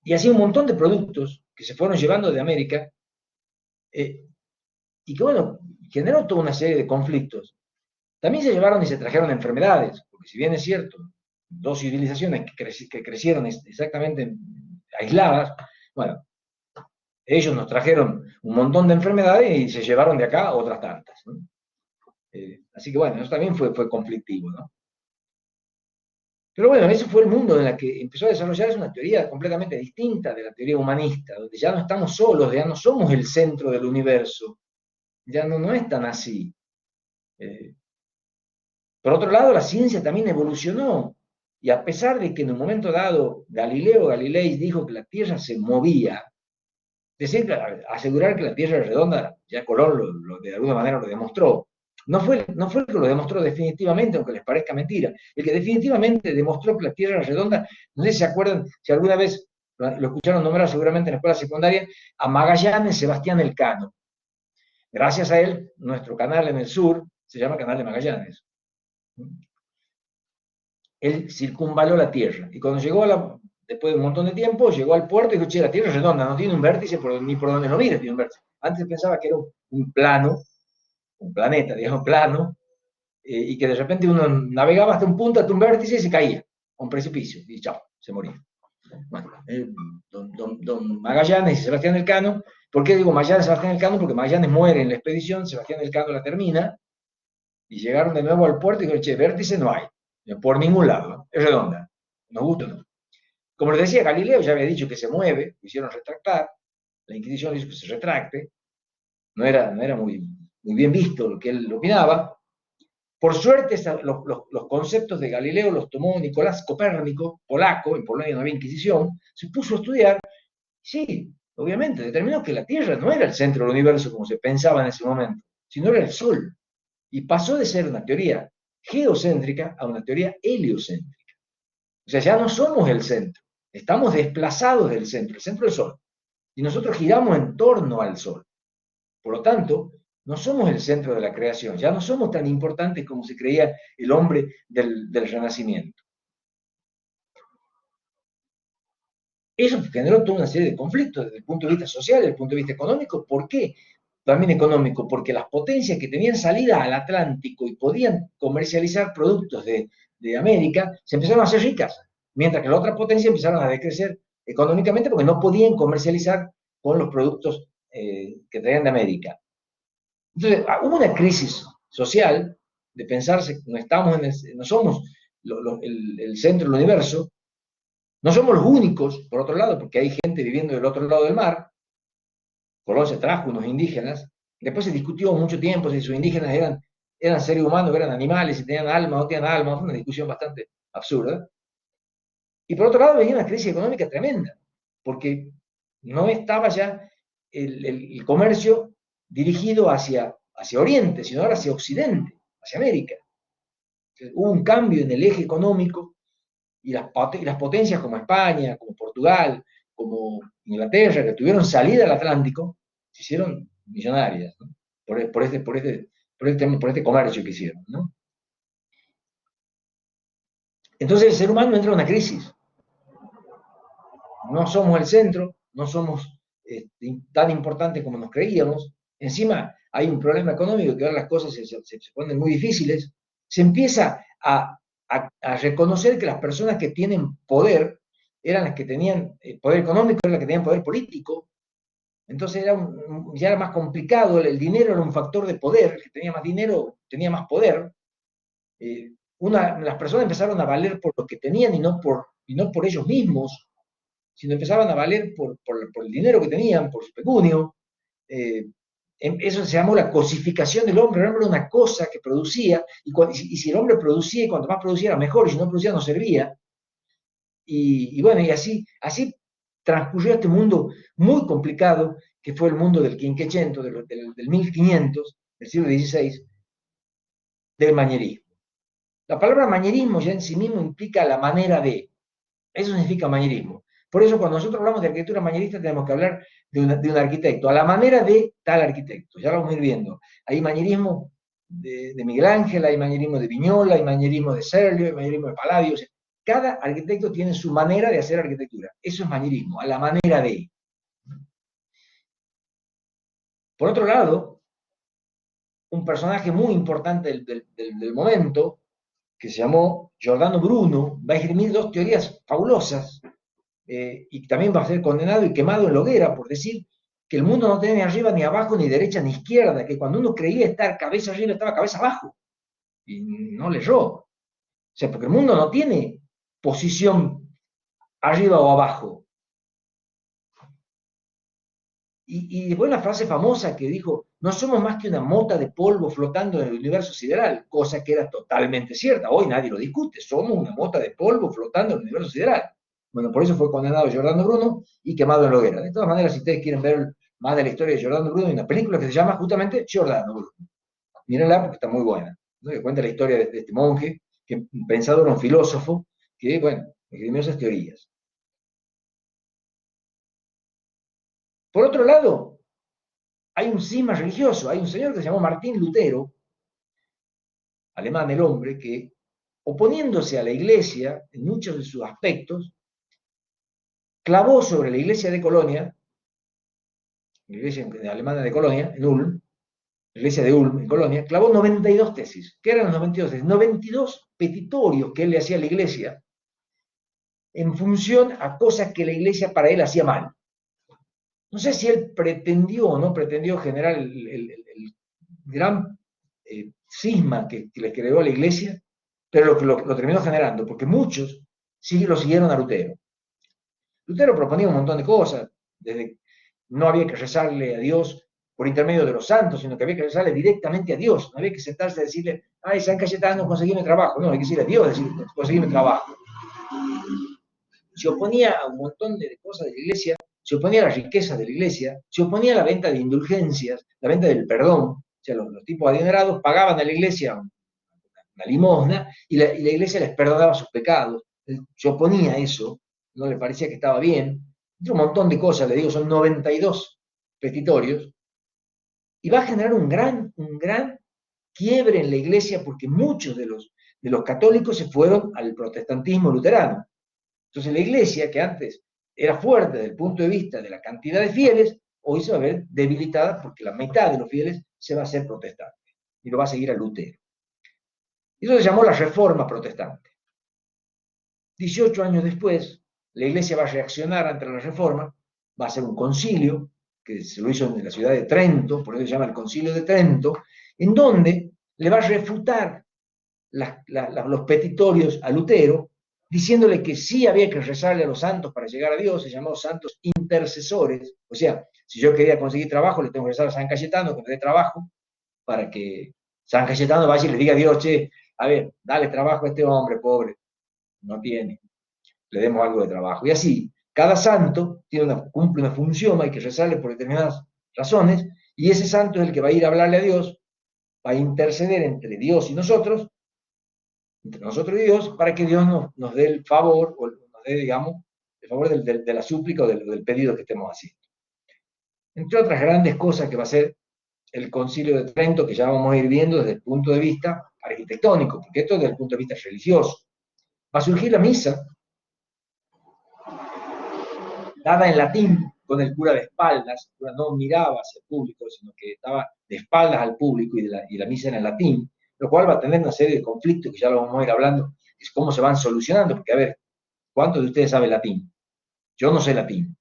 Y así un montón de productos que se fueron llevando de América y que bueno, generó toda una serie de conflictos. También se llevaron y se trajeron enfermedades, porque si bien es cierto, dos civilizaciones que crecieron exactamente aisladas, bueno, ellos nos trajeron un montón de enfermedades y se llevaron de acá otras tantas, ¿no? Así que bueno, eso también fue conflictivo, ¿no? Pero bueno, ese fue el mundo en el que empezó a desarrollarse una teoría completamente distinta de la teoría humanista, donde ya no estamos solos, ya no somos el centro del universo, ya no es tan así. Por otro lado, la ciencia también evolucionó, y a pesar de que en un momento dado Galileo Galilei dijo que la Tierra se movía, decir, asegurar que la Tierra es redonda, ya Colón de alguna manera lo demostró. No fue el que lo demostró definitivamente, aunque les parezca mentira. El que definitivamente demostró que la Tierra es redonda, no sé si se acuerdan, si alguna vez lo escucharon nombrar seguramente en la escuela secundaria, a Magallanes Sebastián Elcano. Gracias a él, nuestro canal en el sur se llama Canal de Magallanes. Él circunvaló la Tierra, y cuando llegó después de un montón de tiempo, llegó al puerto y dijo, che, la Tierra es redonda, no tiene un vértice ni por donde lo mires tiene un vértice. Antes pensaba que era un plano, un planeta, digamos, plano, y que de repente uno navegaba hasta un punto, hasta un vértice y se caía a un precipicio, y chao, se moría. Bueno, don Magallanes y Sebastián Elcano, ¿por qué digo Magallanes y Sebastián Elcano? Porque Magallanes muere en la expedición, Sebastián Elcano la termina, y llegaron de nuevo al puerto y dijeron, che, vértice no hay, por ningún lado, es redonda, nos gusta o no. Como les decía, Galileo ya había dicho que se mueve, lo hicieron retractar, la Inquisición le hizo que se retracte, no era muy bien visto lo que él opinaba. Por suerte, los conceptos de Galileo los tomó Nicolás Copérnico, polaco, en Polonia no había Inquisición, se puso a estudiar, sí, obviamente, determinó que la Tierra no era el centro del universo como se pensaba en ese momento, sino era el Sol. Y pasó de ser una teoría geocéntrica a una teoría heliocéntrica. O sea, ya no somos el centro, estamos desplazados del centro, el centro del Sol. Y nosotros giramos en torno al Sol. Por lo tanto, no somos el centro de la creación, ya no somos tan importantes como se creía el hombre del Renacimiento. Eso generó toda una serie de conflictos desde el punto de vista social, desde el punto de vista económico. ¿Por qué? También económico, porque las potencias que tenían salida al Atlántico y podían comercializar productos de América, se empezaron a hacer ricas, mientras que las otras potencias empezaron a decrecer económicamente porque no podían comercializar con los productos que traían de América. Entonces, hubo una crisis social de pensarse que no somos el centro del universo, no somos los únicos, por otro lado, porque hay gente viviendo del otro lado del mar. Colón se trajo unos indígenas, después se discutió mucho tiempo si esos indígenas eran seres humanos, eran animales, si tenían alma o no tenían alma, fue una discusión bastante absurda. Y por otro lado venía una crisis económica tremenda, porque no estaba ya el comercio dirigido hacia Oriente, sino ahora hacia Occidente, hacia América. Entonces, hubo un cambio en el eje económico y las potencias como España, como Portugal, como Inglaterra, que tuvieron salida al Atlántico, se hicieron millonarias, ¿no? por este comercio que hicieron, ¿no? Entonces el ser humano entra en una crisis. No somos el centro, no somos tan importantes como nos creíamos. Encima hay un problema económico que ahora las cosas se ponen muy difíciles. Se empieza a reconocer que las personas que tienen poder eran las que tenían poder económico, eran las que tenían poder político. Entonces ya era más complicado, el dinero era un factor de poder, el que tenía más dinero tenía más poder. Las personas empezaron a valer por lo que tenían y no por ellos mismos, sino empezaban a valer por el dinero que tenían, por su pecunio. Eso se llamó la cosificación del hombre. El hombre era una cosa que producía, y si el hombre producía, y cuanto más producía era mejor, y si no producía no servía. Y bueno, y así transcurrió este mundo muy complicado, que fue el mundo del Quinquecento, del 1500, del siglo XVI, del manierismo. La palabra manierismo ya en sí mismo implica la manera de. Eso significa manierismo. Por eso cuando nosotros hablamos de arquitectura manierista tenemos que hablar de un arquitecto, a la manera de tal arquitecto. Ya lo vamos a ir viendo. Hay manierismo de Miguel Ángel, hay manierismo de Viñola, hay manierismo de Serlio, hay manierismo de Palladio. O sea, cada arquitecto tiene su manera de hacer arquitectura. Eso es manierismo, a la manera de. Por otro lado, un personaje muy importante del momento, que se llamó Giordano Bruno, va a escribir dos teorías fabulosas, y también va a ser condenado y quemado en la hoguera por decir que el mundo no tiene ni arriba, ni abajo, ni derecha, ni izquierda, que cuando uno creía estar cabeza arriba, estaba cabeza abajo, y no leyó. O sea, porque el mundo no tiene posición arriba o abajo. Y después la frase famosa que dijo, no somos más que una mota de polvo flotando en el universo sideral, cosa que era totalmente cierta. Hoy nadie lo discute, somos una mota de polvo flotando en el universo sideral. Bueno, por eso fue condenado Giordano Bruno y quemado en la hoguera. De todas maneras, si ustedes quieren ver más de la historia de Giordano Bruno, hay una película que se llama justamente Giordano Bruno. Mírenla porque está muy buena, ¿no? Que cuenta la historia de este monje, que pensador, un filósofo, que, bueno, escribió esas teorías. Por otro lado, hay un cisma religioso, hay un señor que se llamó Martín Lutero, alemán el hombre, que oponiéndose a la iglesia en muchos de sus aspectos, clavó sobre la iglesia de Colonia, la iglesia alemana de Colonia, en Ulm, la iglesia de Ulm, en Colonia, clavó 92 tesis. ¿Qué eran los 92 tesis? 92 petitorios que él le hacía a la iglesia en función a cosas que la iglesia para él hacía mal. No sé si él pretendió o no pretendió generar el gran cisma que le creó a la iglesia, pero lo terminó generando, porque muchos sí lo siguieron a Lutero. Lutero proponía un montón de cosas, desde no había que rezarle a Dios por intermedio de los santos, sino que había que rezarle directamente a Dios, no había que sentarse a decirle, ay, San Cayetano, conseguime trabajo, no, hay que decirle a Dios, decir, conseguime trabajo. Se oponía a un montón de cosas de la iglesia, se oponía a la riqueza de la iglesia, se oponía a la venta de indulgencias, la venta del perdón, o sea, los tipos adinerados pagaban a la iglesia una limosna y la iglesia les perdonaba sus pecados. Él se oponía a eso, no le parecía que estaba bien. Entre un montón de cosas, le digo, son 92 petitorios, y va a generar un gran quiebre en la iglesia porque muchos de los católicos se fueron al protestantismo luterano. Entonces la iglesia, que antes era fuerte desde el punto de vista de la cantidad de fieles, hoy se va a ver debilitada porque la mitad de los fieles se va a hacer protestante y lo va a seguir a Lutero. Eso se llamó la Reforma Protestante. 18 años después, la iglesia va a reaccionar ante la Reforma, va a hacer un concilio, que se lo hizo en la ciudad de Trento, por eso se llama el Concilio de Trento, en donde le va a refutar los petitorios a Lutero, diciéndole que sí había que rezarle a los santos para llegar a Dios, se llamó santos intercesores, o sea, si yo quería conseguir trabajo, le tengo que rezar a San Cayetano que me dé trabajo, para que San Cayetano vaya y le diga a Dios, che, a ver, dale trabajo a este hombre, pobre, no tiene, le demos algo de trabajo. Y así, cada santo cumple una función, hay que rezarle por determinadas razones, y ese santo es el que va a ir a hablarle a Dios, va a interceder entre Dios y nosotros, entre nosotros y Dios, para que Dios nos dé el favor, o nos dé, digamos, el favor de la súplica o del pedido que estemos haciendo. Entre otras grandes cosas que va a ser el Concilio de Trento, que ya vamos a ir viendo desde el punto de vista arquitectónico, porque esto es desde el punto de vista religioso. Va a surgir la misa, dada en latín, con el cura de espaldas, el cura no miraba hacia el público, sino que estaba de espaldas al público y la misa era en latín, lo cual va a tener una serie de conflictos que ya lo vamos a ir hablando, es cómo se van solucionando, porque a ver, ¿cuántos de ustedes saben latín? Yo no sé latín.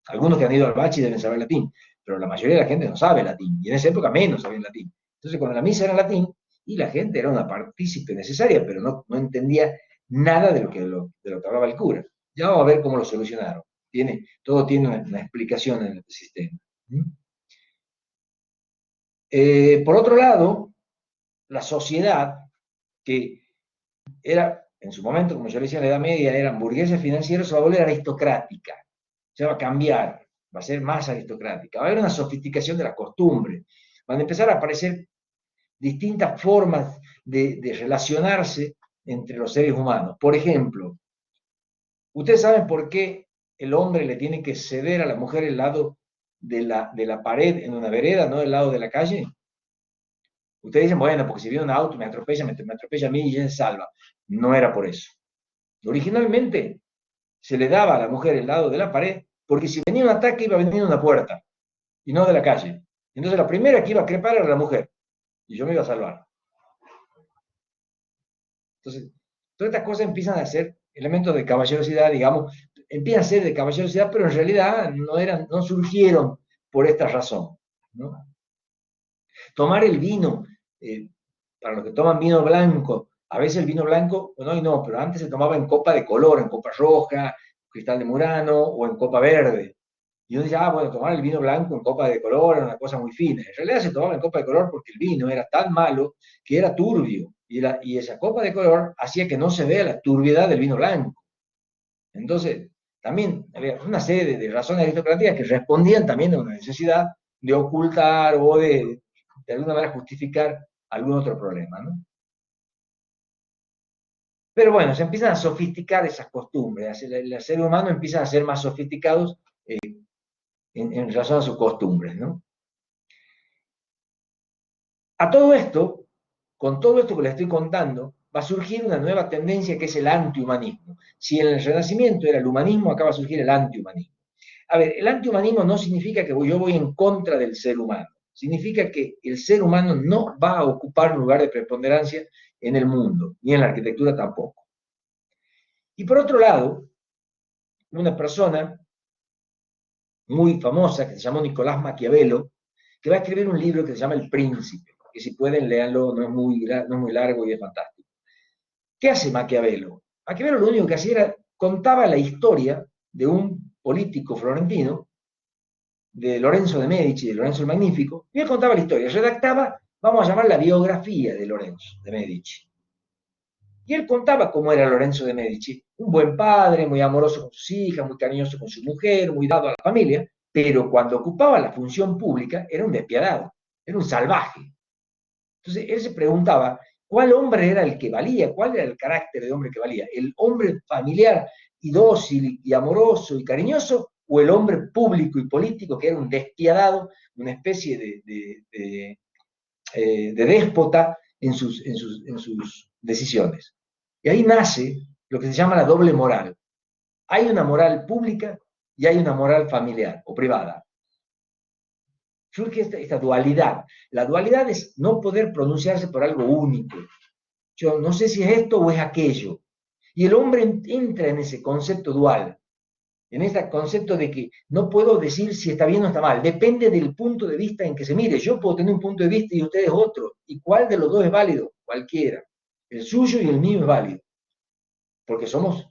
Algunos que han ido al bachi deben saber latín, pero la mayoría de la gente no sabe latín, y en esa época menos sabían latín. Entonces, cuando la misa era en latín, y la gente era una partícipe necesaria, pero no entendía nada de lo que hablaba el cura. Ya vamos a ver cómo lo solucionaron. Todo tiene una explicación en el sistema. Por otro lado, la sociedad, que era, en su momento, como yo le decía, en la Edad Media, eran burgueses financieros, se va a volver aristocrática. se va a cambiar, va a ser más aristocrática, va a haber una sofisticación de la costumbre, van a empezar a aparecer distintas formas de relacionarse entre los seres humanos. Por ejemplo, ¿ustedes saben por qué el hombre le tiene que ceder a la mujer el lado de la pared en una vereda, no el lado de la calle? Ustedes dicen, bueno, porque si viene un auto me atropella, me atropella a mí y ella se salva. No era por eso. Originalmente se le daba a la mujer el lado de la pared porque si venía un ataque iba a venir de una puerta y no de la calle. Entonces la primera que iba a crepar era la mujer y yo me iba a salvar. Entonces, todas estas cosas empiezan a ser elementos de caballerosidad, digamos, empiezan a ser de caballerosidad, pero en realidad no surgieron por esta razón, ¿no? Tomar el vino, para los que toman vino blanco, a veces el vino blanco, bueno, hoy no, pero antes se tomaba en copa de color, en copa roja, cristal de Murano o en copa verde. Y uno dice, bueno, tomar el vino blanco en copa de color era una cosa muy fina. En realidad se tomaba en copa de color porque el vino era tan malo que era turbio. Y esa copa de color hacía que no se vea la turbiedad del vino blanco. Entonces, también había una serie de razones aristocráticas que respondían también a una necesidad de ocultar o de alguna manera justificar algún otro problema, ¿no? Pero bueno, se empiezan a sofisticar esas costumbres, el ser humano empieza a ser más sofisticados en relación a sus costumbres, ¿no? A todo esto, con todo esto que les estoy contando, va a surgir una nueva tendencia que es el antihumanismo. Si en el Renacimiento era el humanismo, acá va a surgir el antihumanismo. A ver, el antihumanismo no significa que yo voy en contra del ser humano, significa que el ser humano no va a ocupar un lugar de preponderancia en el mundo, ni en la arquitectura tampoco. Y por otro lado, una persona muy famosa que se llamó Nicolás Maquiavelo, que va a escribir un libro que se llama El Príncipe, que si pueden leanlo, no es muy largo y es fantástico. ¿Qué hace Maquiavelo? Maquiavelo lo único que hacía era contaba la historia de un político florentino, de Lorenzo de Medici, de Lorenzo el Magnífico, y él contaba la historia, redactaba, vamos a llamar la biografía de Lorenzo de Medici. Y él contaba cómo era Lorenzo de Medici, un buen padre, muy amoroso con sus hijas, muy cariñoso con su mujer, muy dado a la familia, pero cuando ocupaba la función pública era un despiadado, era un salvaje. Entonces él se preguntaba, ¿cuál hombre era el que valía? ¿Cuál era el carácter de hombre que valía? ¿El hombre familiar y dócil y amoroso y cariñoso? ¿O el hombre público y político que era un despiadado, una especie de déspota en sus decisiones? Y ahí nace lo que se llama la doble moral. Hay una moral pública y hay una moral familiar o privada. Surge esta dualidad. La dualidad es no poder pronunciarse por algo único. Yo no sé si es esto o es aquello. Y el hombre entra en ese concepto dual, en este concepto de que no puedo decir si está bien o está mal. Depende del punto de vista en que se mire. Yo puedo tener un punto de vista y ustedes otro. ¿Y cuál de los dos es válido? Cualquiera. El suyo y el mío es válido. Porque somos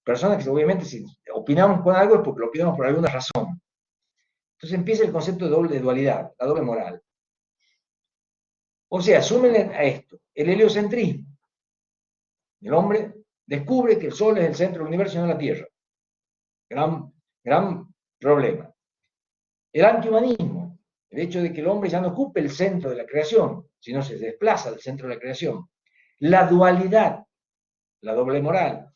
personas que obviamente si opinamos con algo es porque lo opinamos por alguna razón. Entonces empieza el concepto de doble dualidad, la doble moral. O sea, súmenle a esto, el heliocentrismo. El hombre descubre que el Sol es el centro del universo y no la Tierra. Gran problema. El antihumanismo, el hecho de que el hombre ya no ocupe el centro de la creación, sino se desplaza del centro de la creación. La dualidad, la doble moral.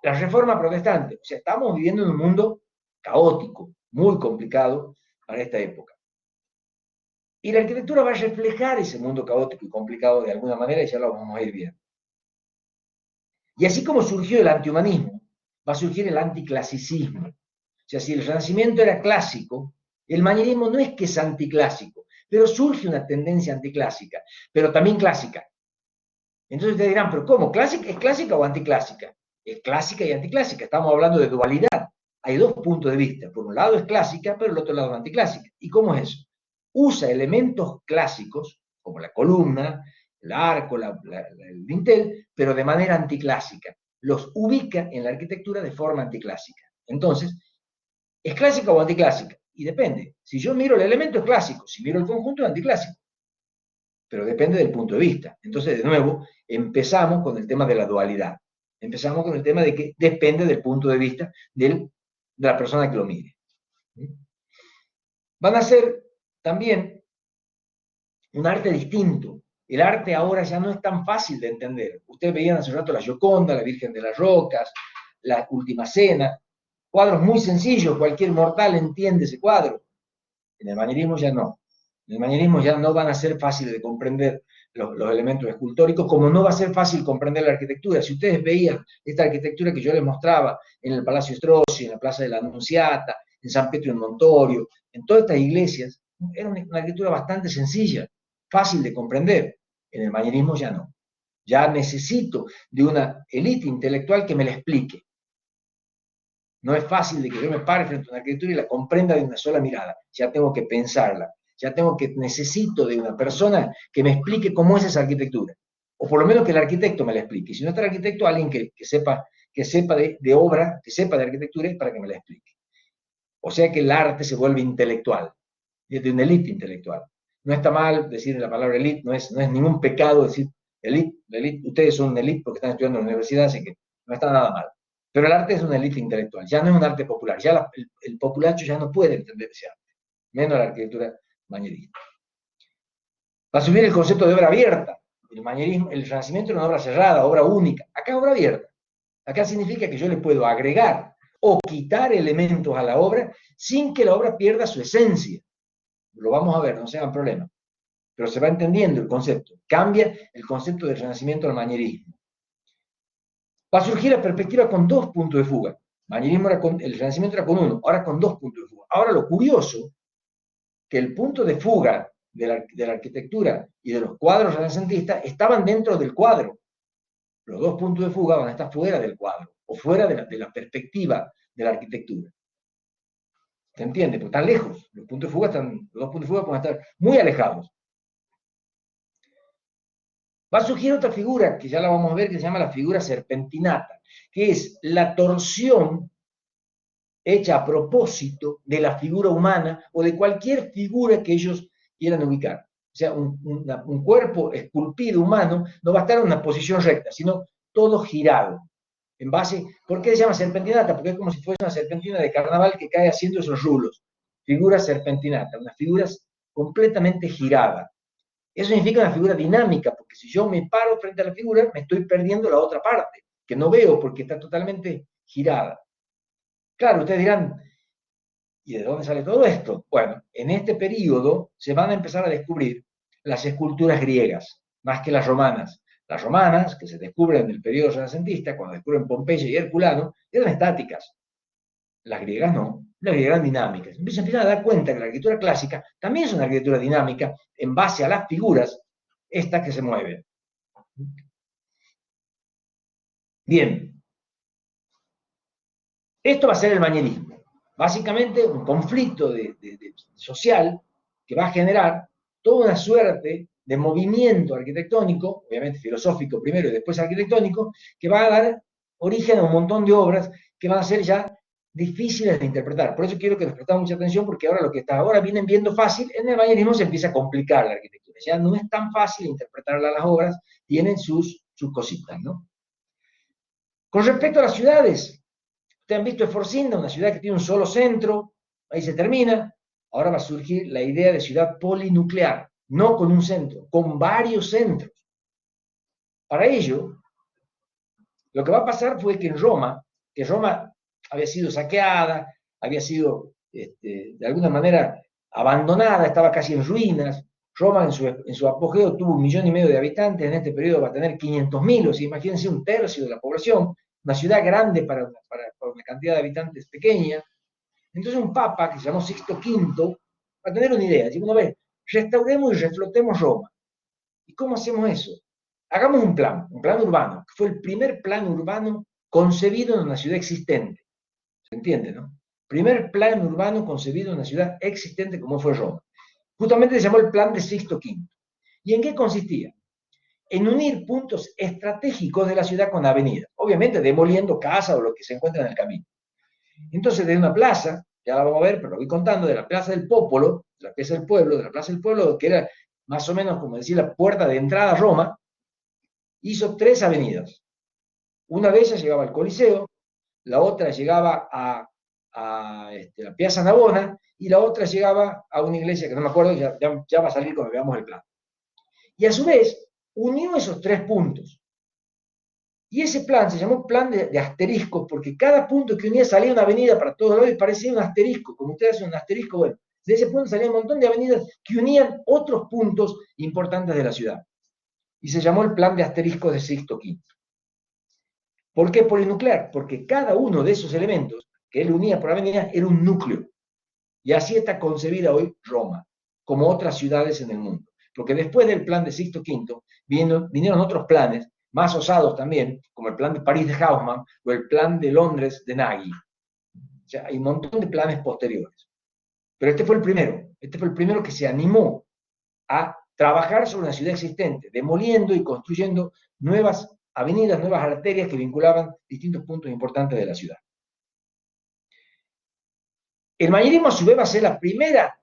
La reforma protestante, o sea, estamos viviendo en un mundo caótico, muy complicado para esta época. Y la arquitectura va a reflejar ese mundo caótico y complicado de alguna manera y ya lo vamos a ir viendo. Y así como surgió el antihumanismo, va a surgir el anticlasicismo. O sea, si el Renacimiento era clásico, el manierismo no es que es anticlásico, pero surge una tendencia anticlásica, pero también clásica. Entonces ustedes dirán, ¿pero cómo? ¿Es clásica o anticlásica? Es clásica y anticlásica, estamos hablando de dualidad. Hay dos puntos de vista, por un lado es clásica, pero el otro lado es anticlásica. ¿Y cómo es eso? Usa elementos clásicos, como la columna, el arco, el dintel, pero de manera anticlásica. Los ubica en la arquitectura de forma anticlásica. Entonces, ¿es clásica o anticlásica? Y depende. Si yo miro el elemento es clásico, si miro el conjunto es anticlásico. Pero depende del punto de vista. Entonces, de nuevo, empezamos con el tema de la dualidad. Empezamos con el tema de que depende del punto de vista de la persona que lo mire. Van a ser también un arte distinto. El arte ahora ya no es tan fácil de entender. Ustedes veían hace rato la Gioconda, la Virgen de las Rocas, la Última Cena, cuadros muy sencillos, cualquier mortal entiende ese cuadro. En el manierismo ya no. En el manierismo ya no van a ser fáciles de comprender los elementos escultóricos, como no va a ser fácil comprender la arquitectura. Si ustedes veían esta arquitectura que yo les mostraba en el Palacio Strozzi, en la Plaza de la Annunziata, en San Pietro in Montorio, en todas estas iglesias, era una arquitectura bastante sencilla, fácil de comprender. En el manierismo ya no. Ya necesito de una élite intelectual que me la explique. No es fácil de que yo me pare frente a una arquitectura y la comprenda de una sola mirada. Ya tengo que pensarla. Ya necesito de una persona que me explique cómo es esa arquitectura. O por lo menos que el arquitecto me la explique. Si no está el arquitecto, alguien que sepa de obra, que sepa de arquitectura para que me la explique. O sea que el arte se vuelve intelectual, de una élite intelectual. No está mal decir la palabra élite, no es ningún pecado decir élite. Ustedes son una élite porque están estudiando en la universidad, así que no está nada mal. Pero el arte es una élite intelectual, ya no es un arte popular, ya el populacho ya no puede entender ese arte, menos la arquitectura manierista. Va a subir el concepto de obra abierta. El manierismo, el Renacimiento era una obra cerrada, obra única. Acá obra abierta. Acá significa que yo le puedo agregar o quitar elementos a la obra sin que la obra pierda su esencia. Lo vamos a ver, no se hagan problema. Pero se va entendiendo el concepto. Cambia el concepto del Renacimiento al manierismo. Va a surgir la perspectiva con dos puntos de fuga. El Renacimiento era con uno, ahora con dos puntos de fuga. Ahora lo curioso, que el punto de fuga de la arquitectura y de los cuadros renacentistas estaban dentro del cuadro. Los dos puntos de fuga van a estar fuera del cuadro, o fuera de la perspectiva de la arquitectura. ¿Se entiende? Porque están lejos. Los dos puntos de fuga pueden estar muy alejados. Va a surgir otra figura, que ya la vamos a ver, que se llama la figura serpentinata, que es la torsión hecha a propósito de la figura humana o de cualquier figura que ellos quieran ubicar. O sea, un cuerpo esculpido humano no va a estar en una posición recta, sino todo girado. ¿Por qué se llama serpentinata? Porque es como si fuese una serpentina de carnaval que cae haciendo esos rulos. Figura serpentinata, una figura completamente girada. Eso significa una figura dinámica, porque si yo me paro frente a la figura, me estoy perdiendo la otra parte, que no veo porque está totalmente girada. Claro, ustedes dirán, ¿y de dónde sale todo esto? Bueno, en este periodo se van a empezar a descubrir las esculturas griegas, más que las romanas. Las romanas, que se descubren en el periodo renacentista, cuando descubren Pompeya y Herculano, eran estáticas. Las griegas no, las griegas eran dinámicas. Entonces empiezan a dar cuenta que la arquitectura clásica también es una arquitectura dinámica en base a las figuras, estas que se mueven. Bien, esto va a ser el manierismo. Básicamente un conflicto social que va a generar toda una suerte de movimiento arquitectónico, obviamente filosófico primero y después arquitectónico, que va a dar origen a un montón de obras que van a ser ya difíciles de interpretar. Por eso quiero que les prestamos mucha atención, porque ahora lo que hasta ahora vienen viendo fácil, en el manierismo se empieza a complicar la arquitectura. Ya no es tan fácil interpretarla las obras, tienen sus cositas, ¿no? Con respecto a las ciudades, ustedes han visto Esforcinda, una ciudad que tiene un solo centro, ahí se termina. Ahora va a surgir la idea de ciudad polinuclear, no con un centro, con varios centros. Para ello, lo que va a pasar fue que Roma había sido saqueada, había sido de alguna manera abandonada, estaba casi en ruinas. Roma en su apogeo tuvo 1,5 millones de habitantes, en este periodo va a tener 500.000, o sea, imagínense un tercio de la población, una ciudad grande para una cantidad de habitantes pequeña. Entonces un papa que se llamó Sixto V va a tener una idea, dice, bueno, a ver, restauremos y reflotemos Roma. ¿Y cómo hacemos eso? Hagamos un plan urbano, que fue el primer plan urbano concebido en una ciudad existente. ¿Se entiende, no? Primer plan urbano concebido en una ciudad existente como fue Roma. Justamente se llamó el plan de Sixto V. ¿Y en qué consistía? En unir puntos estratégicos de la ciudad con avenidas, obviamente demoliendo casas o lo que se encuentra en el camino. Entonces, de una plaza, ya la vamos a ver, pero lo voy contando, de la Plaza del Popolo, de la Plaza del Pueblo, que era más o menos, como decir, la puerta de entrada a Roma, hizo 3 avenidas. Una de ellas llegaba al Coliseo, la otra llegaba la Piazza Navona, y la otra llegaba a una iglesia que no me acuerdo, ya va a salir cuando veamos el plan. Y a su vez, unió esos tres puntos. Y ese plan se llamó plan de asteriscos, porque cada punto que unía salía una avenida para todos lados y parecía un asterisco. Como ustedes hacen un asterisco, bueno, de ese punto salía un montón de avenidas que unían otros puntos importantes de la ciudad. Y se llamó el plan de asteriscos de Sixto V. ¿Por qué polinuclear? Porque cada uno de esos elementos que él unía por avenida era un núcleo. Y así está concebida hoy Roma, como otras ciudades en el mundo. Porque después del plan de Sixto V vinieron otros planes, más osados también, como el plan de París de Haussmann o el plan de Londres de Nagy. O sea, hay un montón de planes posteriores. Pero este fue el primero que se animó a trabajar sobre una ciudad existente, demoliendo y construyendo nuevas avenidas, nuevas arterias que vinculaban distintos puntos importantes de la ciudad. El manierismo a su vez va a ser la primera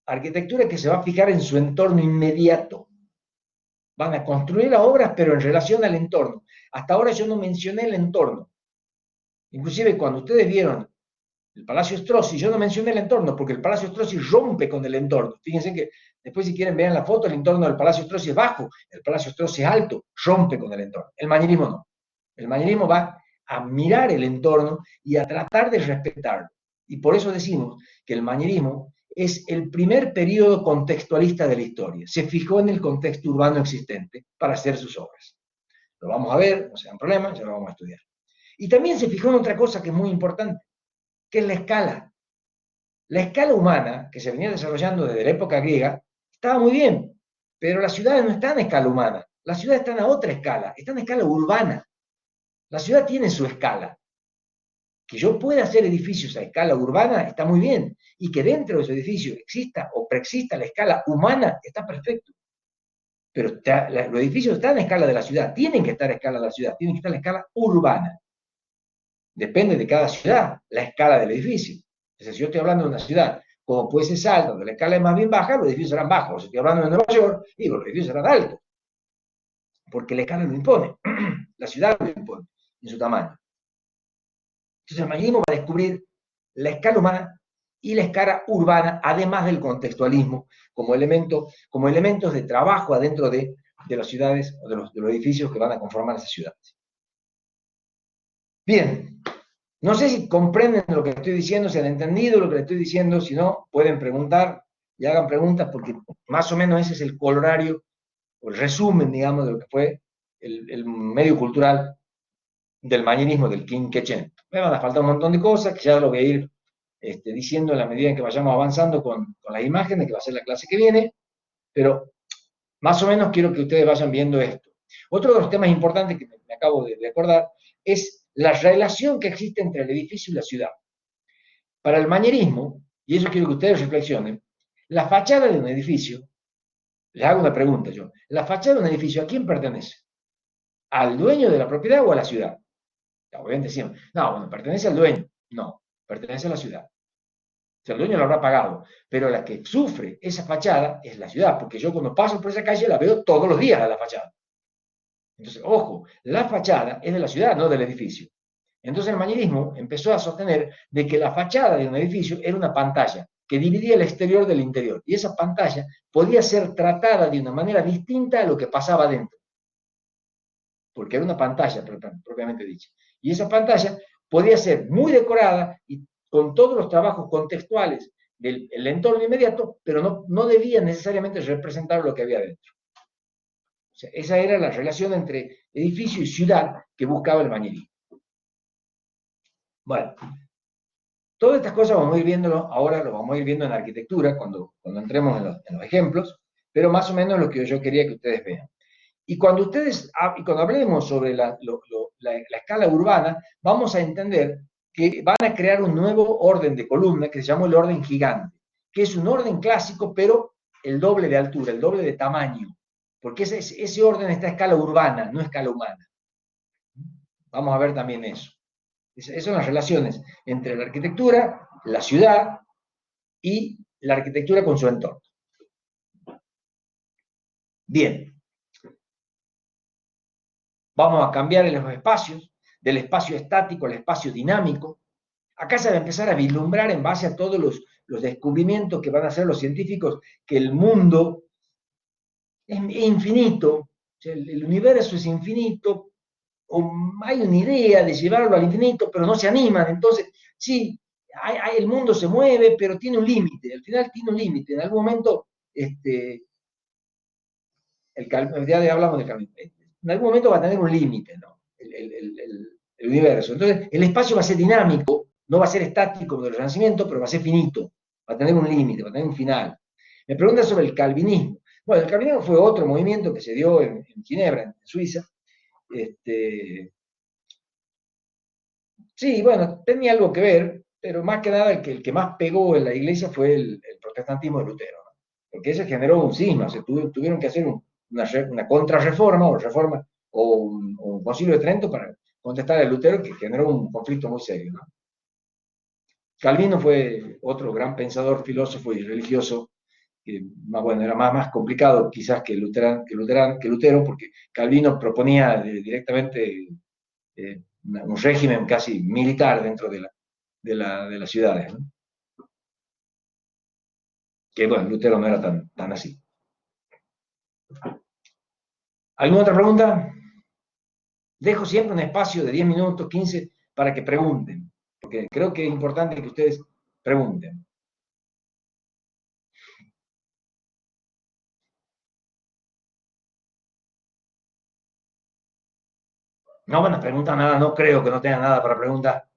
arquitectura que se va a fijar en su entorno inmediato. Van a construir las obras, pero en relación al entorno. Hasta ahora yo no mencioné el entorno. Inclusive cuando ustedes vieron el Palacio Strozzi, yo no mencioné el entorno, porque el Palacio Strozzi rompe con el entorno. Fíjense que después, si quieren, vean la foto, el entorno del Palacio Strozzi es bajo, el Palacio Strozzi es alto, rompe con el entorno. El manierismo no. El manierismo va a mirar el entorno y a tratar de respetarlo. Y por eso decimos que el manierismo es el primer periodo contextualista de la historia. Se fijó en el contexto urbano existente para hacer sus obras. Lo vamos a ver, no sean problemas, ya lo vamos a estudiar. Y también se fijó en otra cosa que es muy importante, que es la escala. La escala humana, que se venía desarrollando desde la época griega, estaba muy bien, pero las ciudades no están a escala humana, las ciudades están a otra escala, están a escala urbana. La ciudad tiene su escala. Que yo pueda hacer edificios a escala urbana está muy bien, y que dentro de ese edificio exista o preexista la escala humana está perfecto. Pero los edificios están a escala de la ciudad, tienen que estar a escala de la ciudad, tienen que estar a escala urbana. Depende de cada ciudad la escala del edificio. Es decir, si yo estoy hablando de una ciudad como puede ser Salta, donde la escala es más bien baja, los edificios serán bajos. Si estoy hablando de Nueva York, digo, los edificios serán altos, porque la escala lo impone, la ciudad lo impone en su tamaño. Entonces el manierismo va a descubrir la escala humana y la escala urbana, además del contextualismo, como elementos de trabajo adentro de las ciudades o de los edificios que van a conformar esas ciudades. Bien, no sé si comprenden lo que estoy diciendo, si han entendido lo que les estoy diciendo, si no, pueden preguntar y hagan preguntas, porque más o menos ese es el colorario, o el resumen, digamos, de lo que fue el medio cultural del manierismo del Quinquechén. Me van a faltar un montón de cosas que ya lo voy a ir diciendo en la medida en que vayamos avanzando con las imágenes, que va a ser la clase que viene, pero más o menos quiero que ustedes vayan viendo esto. Otro de los temas importantes que me acabo de acordar es la relación que existe entre el edificio y la ciudad. Para el manierismo, y eso quiero que ustedes reflexionen, la fachada de un edificio, les hago una pregunta yo, la fachada de un edificio, ¿a quién pertenece? ¿Al dueño de la propiedad o a la ciudad? Obviamente decimos, no, bueno, pertenece al dueño. No, pertenece a la ciudad. O sea, el dueño lo habrá pagado, pero la que sufre esa fachada es la ciudad, porque yo cuando paso por esa calle la veo todos los días a la fachada. Entonces, ojo, la fachada es de la ciudad, no del edificio. Entonces el manierismo empezó a sostener de que la fachada de un edificio era una pantalla que dividía el exterior del interior, y esa pantalla podía ser tratada de una manera distinta a lo que pasaba dentro, porque era una pantalla propiamente dicha. Y esa pantalla podía ser muy decorada y con todos los trabajos contextuales del entorno inmediato, pero no debía necesariamente representar lo que había dentro. O sea, esa era la relación entre edificio y ciudad que buscaba el manierismo. Bueno, todas estas cosas vamos a ir viéndolo, ahora lo vamos a ir viendo en arquitectura cuando entremos en los ejemplos, pero más o menos lo que yo quería que ustedes vean. Y cuando hablemos sobre la escala urbana, vamos a entender que van a crear un nuevo orden de columna que se llama el orden gigante, que es un orden clásico, pero el doble de altura, el doble de tamaño, porque ese orden está a escala urbana, no a escala humana. Vamos a ver también eso. Esas son las relaciones entre la arquitectura, la ciudad y la arquitectura con su entorno. Bien. Vamos a cambiar los espacios, del espacio estático al espacio dinámico. Acá se va a empezar a vislumbrar en base a todos los descubrimientos que van a hacer los científicos, que el mundo es infinito, o sea, el universo es infinito, o hay una idea de llevarlo al infinito, pero no se animan. Entonces, sí, el mundo se mueve, pero tiene un límite, al final tiene un límite. En algún momento, ya hablamos de Calvin, en algún momento va a tener un límite, ¿no? El universo. Entonces, el espacio va a ser dinámico, no va a ser estático como el Renacimiento, pero va a ser finito, va a tener un límite, va a tener un final. Me pregunta sobre el calvinismo. Bueno, el calvinismo fue otro movimiento que se dio en Ginebra, en Suiza. Sí, bueno, tenía algo que ver, pero más que nada el que más pegó en la iglesia fue el protestantismo de Lutero, ¿no? Porque eso generó un cisma, o sea, tuvieron que hacer una contrarreforma o reforma o un concilio de Trento para contestar a Lutero, que generó un conflicto muy serio, ¿no? Calvino fue otro gran pensador, filósofo y religioso, que más, bueno, era más complicado quizás que Lutero, porque Calvino proponía directamente un régimen casi militar dentro de las ciudades, ¿no? Que bueno, Lutero no era tan así. ¿Alguna otra pregunta? Dejo siempre un espacio de 10 minutos, 15, para que pregunten, porque creo que es importante que ustedes pregunten. No van a preguntar nada, no creo que no tengan nada para preguntar.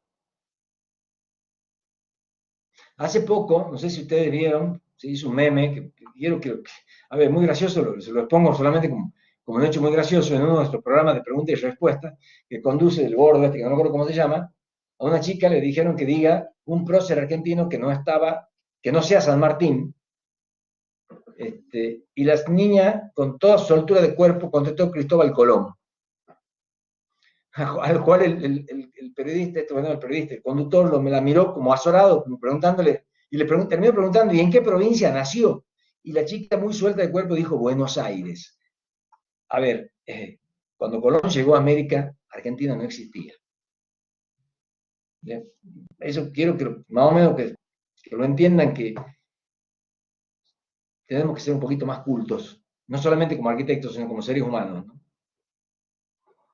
Hace poco, no sé si ustedes vieron, se hizo un meme que quiero que, a ver, muy gracioso, se lo expongo solamente como un hecho muy gracioso en uno de nuestros programas de preguntas y respuestas, que conduce el gordo, que no me acuerdo cómo se llama. A una chica le dijeron que diga un prócer argentino que no sea San Martín, y la niña, con toda su altura de cuerpo, contestó Cristóbal Colón. Al cual el periodista, bueno, el periodista, el conductor me la miró como azorado, como preguntándole, y terminó preguntando, ¿y en qué provincia nació? Y la chica, muy suelta de cuerpo, dijo, Buenos Aires. A ver, cuando Colón llegó a América, Argentina no existía. ¿Ya? Eso quiero que más o menos que lo entiendan, que tenemos que ser un poquito más cultos, no solamente como arquitectos, sino como seres humanos, ¿no?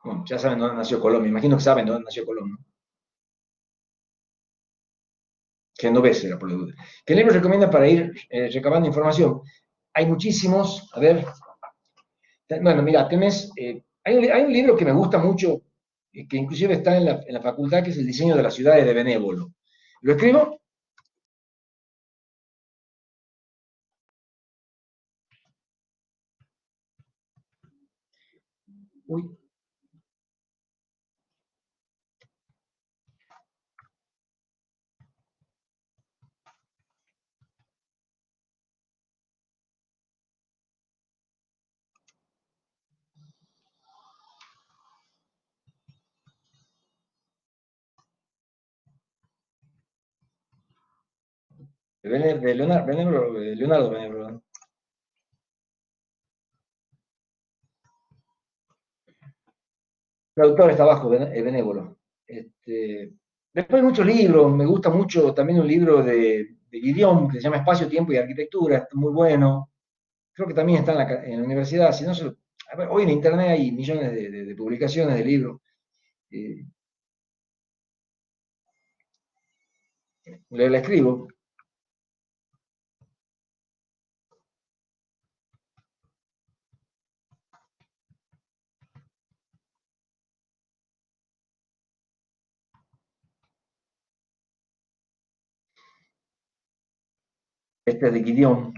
Bueno, ya saben dónde nació Colón, me imagino que saben dónde nació Colón, ¿no? Genovese era por la duda. ¿Qué libro recomienda para ir recabando información? Hay muchísimos, a ver, bueno, mira, hay un libro que me gusta mucho, que inclusive está en la facultad, que es El diseño de las ciudades de Benévolo. ¿Lo escribo? Uy, de Leonardo, Leonardo Benévolo, ¿no? El autor está abajo, Benévolo. Después hay muchos libros, me gusta mucho también un libro de Guillaume que se llama Espacio, Tiempo y Arquitectura, está muy bueno. Creo que también está en la universidad, si no a ver, hoy en internet hay millones de publicaciones de libros. eh, la escribo. Este es de Guillaume.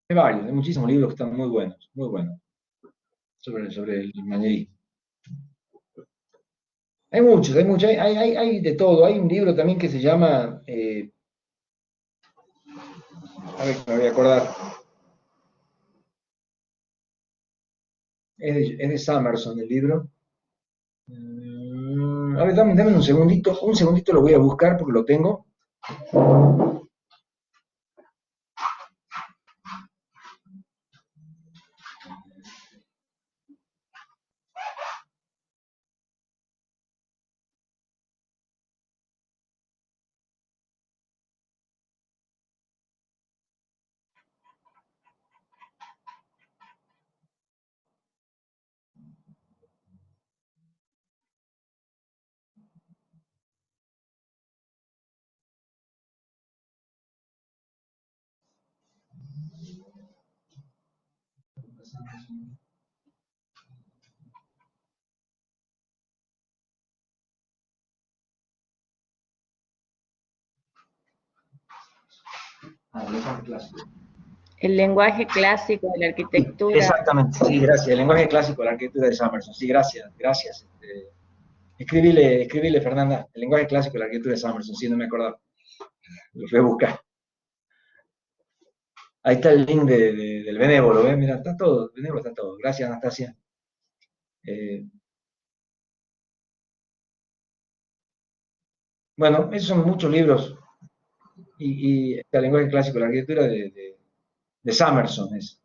Hay varios, hay muchísimos libros que están muy buenos, sobre el manierismo. Hay de todo. Hay un libro también que se llama, a ver, me voy a acordar, es de Summerson el libro. A ver, dame un segundito lo voy a buscar porque lo tengo. Ah, el lenguaje clásico. El lenguaje clásico de la Sí, arquitectura. exactamente, sí, gracias. El lenguaje clásico de la arquitectura de Summerson. Sí, gracias, gracias. Escribile, Fernanda, el lenguaje clásico de la arquitectura de Summerson, sí, no me acordaba. Lo fui a buscar. Ahí está el link del Benévolo, ¿ves? Mira, está todo, el Benévolo está todo. Gracias, Anastasia. Eh, bueno, esos son muchos libros y el lenguaje clásico de la arquitectura de Summerson es.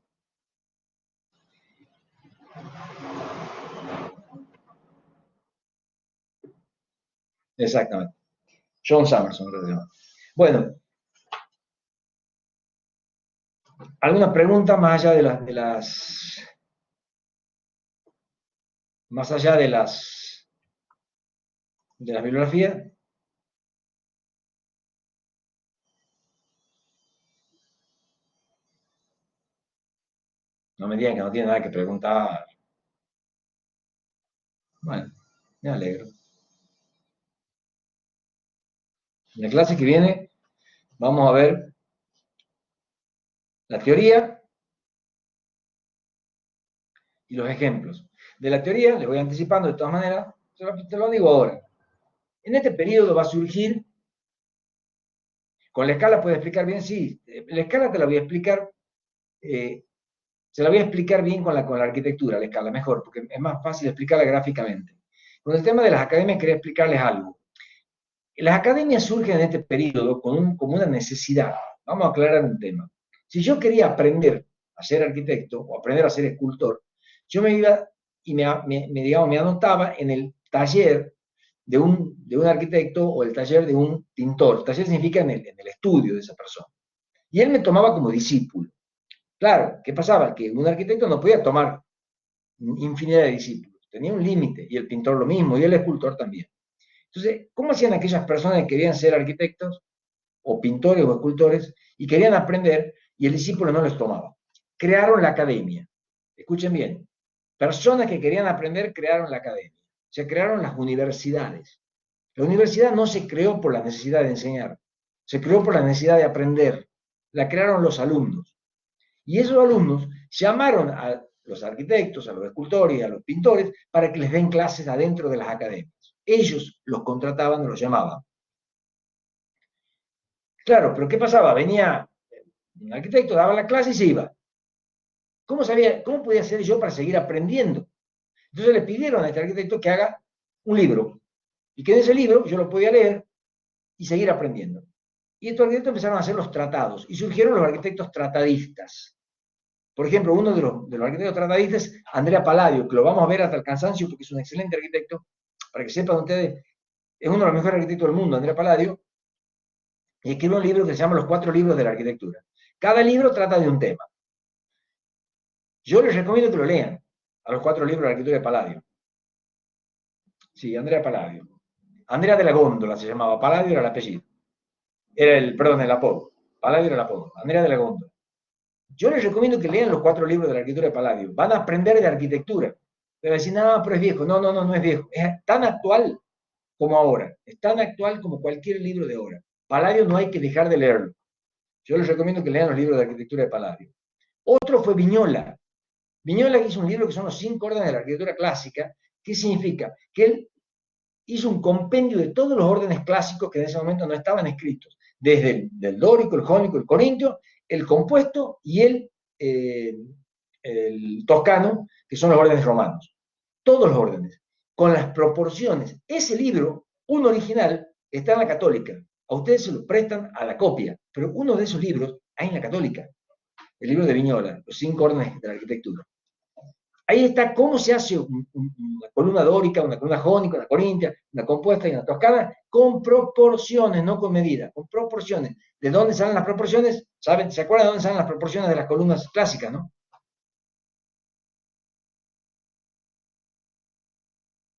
Exactamente. John Summerson, creo que se llama. Bueno, ¿alguna pregunta más allá más allá de las bibliografías? No me digan que no tiene nada que preguntar. Bueno, me alegro. En la clase que viene vamos a ver la teoría y los ejemplos. De la teoría, les voy anticipando de todas maneras, te lo digo ahora. En este periodo va a surgir, con la escala puede explicar bien, sí, la escala te la voy a explicar, se la voy a explicar bien con la arquitectura, la escala, mejor, porque es más fácil explicarla gráficamente. Con el tema de las academias quería explicarles algo. Las academias surgen en este periodo como una necesidad. Vamos a aclarar un tema. Si yo quería aprender a ser arquitecto o aprender a ser escultor, yo me iba y digamos, me anotaba en el taller de un arquitecto o el taller de un pintor. El taller significa en el estudio de esa persona. Y él me tomaba como discípulo. Claro, ¿qué pasaba? Que un arquitecto no podía tomar infinidad de discípulos. Tenía un límite. Y el pintor lo mismo, y el escultor también. Entonces, ¿cómo hacían aquellas personas que querían ser arquitectos o pintores o escultores y querían aprender y el discípulo no les tomaba? Crearon la academia. Escuchen bien. Personas que querían aprender crearon la academia. Se crearon las universidades. La universidad no se creó por la necesidad de enseñar, se creó por la necesidad de aprender. La crearon los alumnos. Y esos alumnos llamaron a los arquitectos, a los escultores y a los pintores para que les den clases adentro de las academias. Ellos los contrataban o los llamaban. Claro, pero ¿qué pasaba? Venía un arquitecto, daba la clase y se iba. ¿Cómo podía hacer yo para seguir aprendiendo? Entonces le pidieron a este arquitecto que haga un libro y que en ese libro yo lo podía leer y seguir aprendiendo. Y estos arquitectos empezaron a hacer los tratados y surgieron los arquitectos tratadistas. Por ejemplo, uno de los arquitectos tratadistas, Andrea Palladio, que lo vamos a ver hasta el cansancio porque es un excelente arquitecto, para que sepan ustedes, es uno de los mejores arquitectos del mundo, Andrea Palladio, y escribe un libro que se llama Los 4 libros de la arquitectura. Cada libro trata de un tema. Yo les recomiendo que lo lean, a los 4 libros de la arquitectura de Palladio. Sí, Andrea Palladio. Andrea de la Góndola se llamaba, Palladio era el apellido. Perdón, el apodo. Palladio era el apodo. Andrea de la Góndola. Yo les recomiendo que lean los 4 libros de la arquitectura de Palladio. Van a aprender de arquitectura. Pero decir, no, pero es viejo. No, no, no, no es viejo. Es tan actual como ahora. Es tan actual como cualquier libro de ahora. Palladio no hay que dejar de leerlo. Yo les recomiendo que lean los libros de arquitectura de Palladio. Otro fue Viñola. Viñola hizo un libro que son los 5 órdenes de la arquitectura clásica. ¿Qué significa? Que él hizo un compendio de todos los órdenes clásicos que en ese momento no estaban escritos. Desde el dórico, el jónico, el corintio, el compuesto y el toscano, que son los órdenes romanos. Todos los órdenes, con las proporciones. Ese libro, un original, está en la católica. a ustedes se lo prestan a la copia, pero uno de esos libros hay en la Católica, el libro de Viñola, Los 5 órdenes de la arquitectura. Ahí está cómo se hace una columna dórica, una columna jónica, una corintia, una compuesta y una toscana, con proporciones, no con medida, con proporciones. ¿De dónde salen las proporciones? ¿Saben? ¿Se acuerdan de dónde salen las proporciones de las columnas clásicas, no?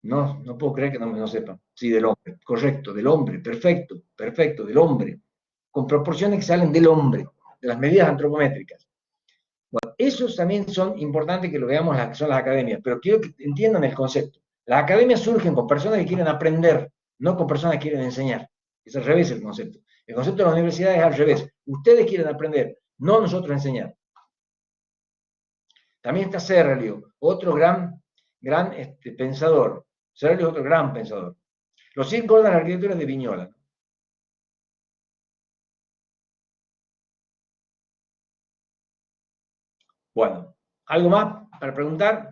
No, no puedo creer que no sepan. Sí, del hombre, correcto, del hombre, perfecto, perfecto, del hombre. Con proporciones que salen del hombre, de las medidas antropométricas. Bueno, esos también son importantes que lo veamos, que son las academias, pero quiero que entiendan el concepto. Las academias surgen con personas que quieren aprender, no con personas que quieren enseñar. Es al revés el concepto. El concepto de la universidad es al revés. Ustedes quieren aprender, no nosotros enseñar. También está Serlio, otro gran pensador. Serlio es otro gran pensador. Los 5 órdenes de la arquitectura de Viñola. Bueno, ¿algo más para preguntar?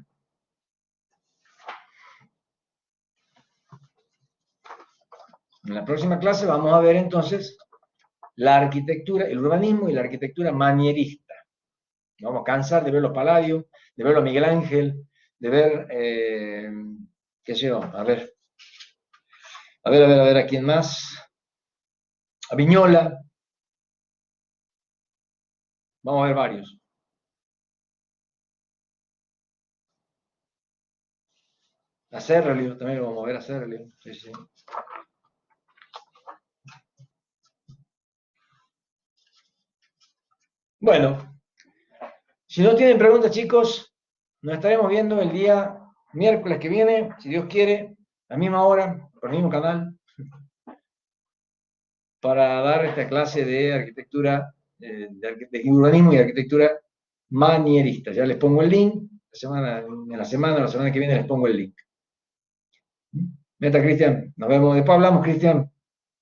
En la próxima clase vamos a ver entonces la arquitectura, el urbanismo y la arquitectura manierista. Nos vamos a cansar de ver los Palladios, de ver los Miguel Ángel, de ver, qué sé yo, a ver, ¿a quién más? A Viñola. Vamos a ver varios. A Serlio, también lo vamos a ver a Serlio. Sí, sí. Bueno, si no tienen preguntas, chicos, nos estaremos viendo el día miércoles que viene, si Dios quiere, a la misma hora, por el mismo canal, para dar esta clase de arquitectura, de urbanismo y arquitectura manierista. Ya les pongo el link, la semana que viene les pongo el link. Meta, Cristian, nos vemos, después hablamos, Cristian.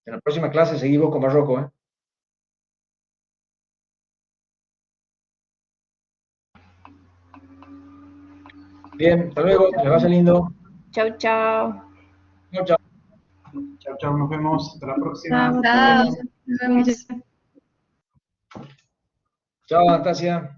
En la próxima clase seguimos con Barroco, ¿eh? Bien, hasta luego, que les vaya lindo. Chau, chau. Chao, chao. Chao, chao, nos vemos. Hasta la próxima. Chao, nos vemos. Chao, Anastasia.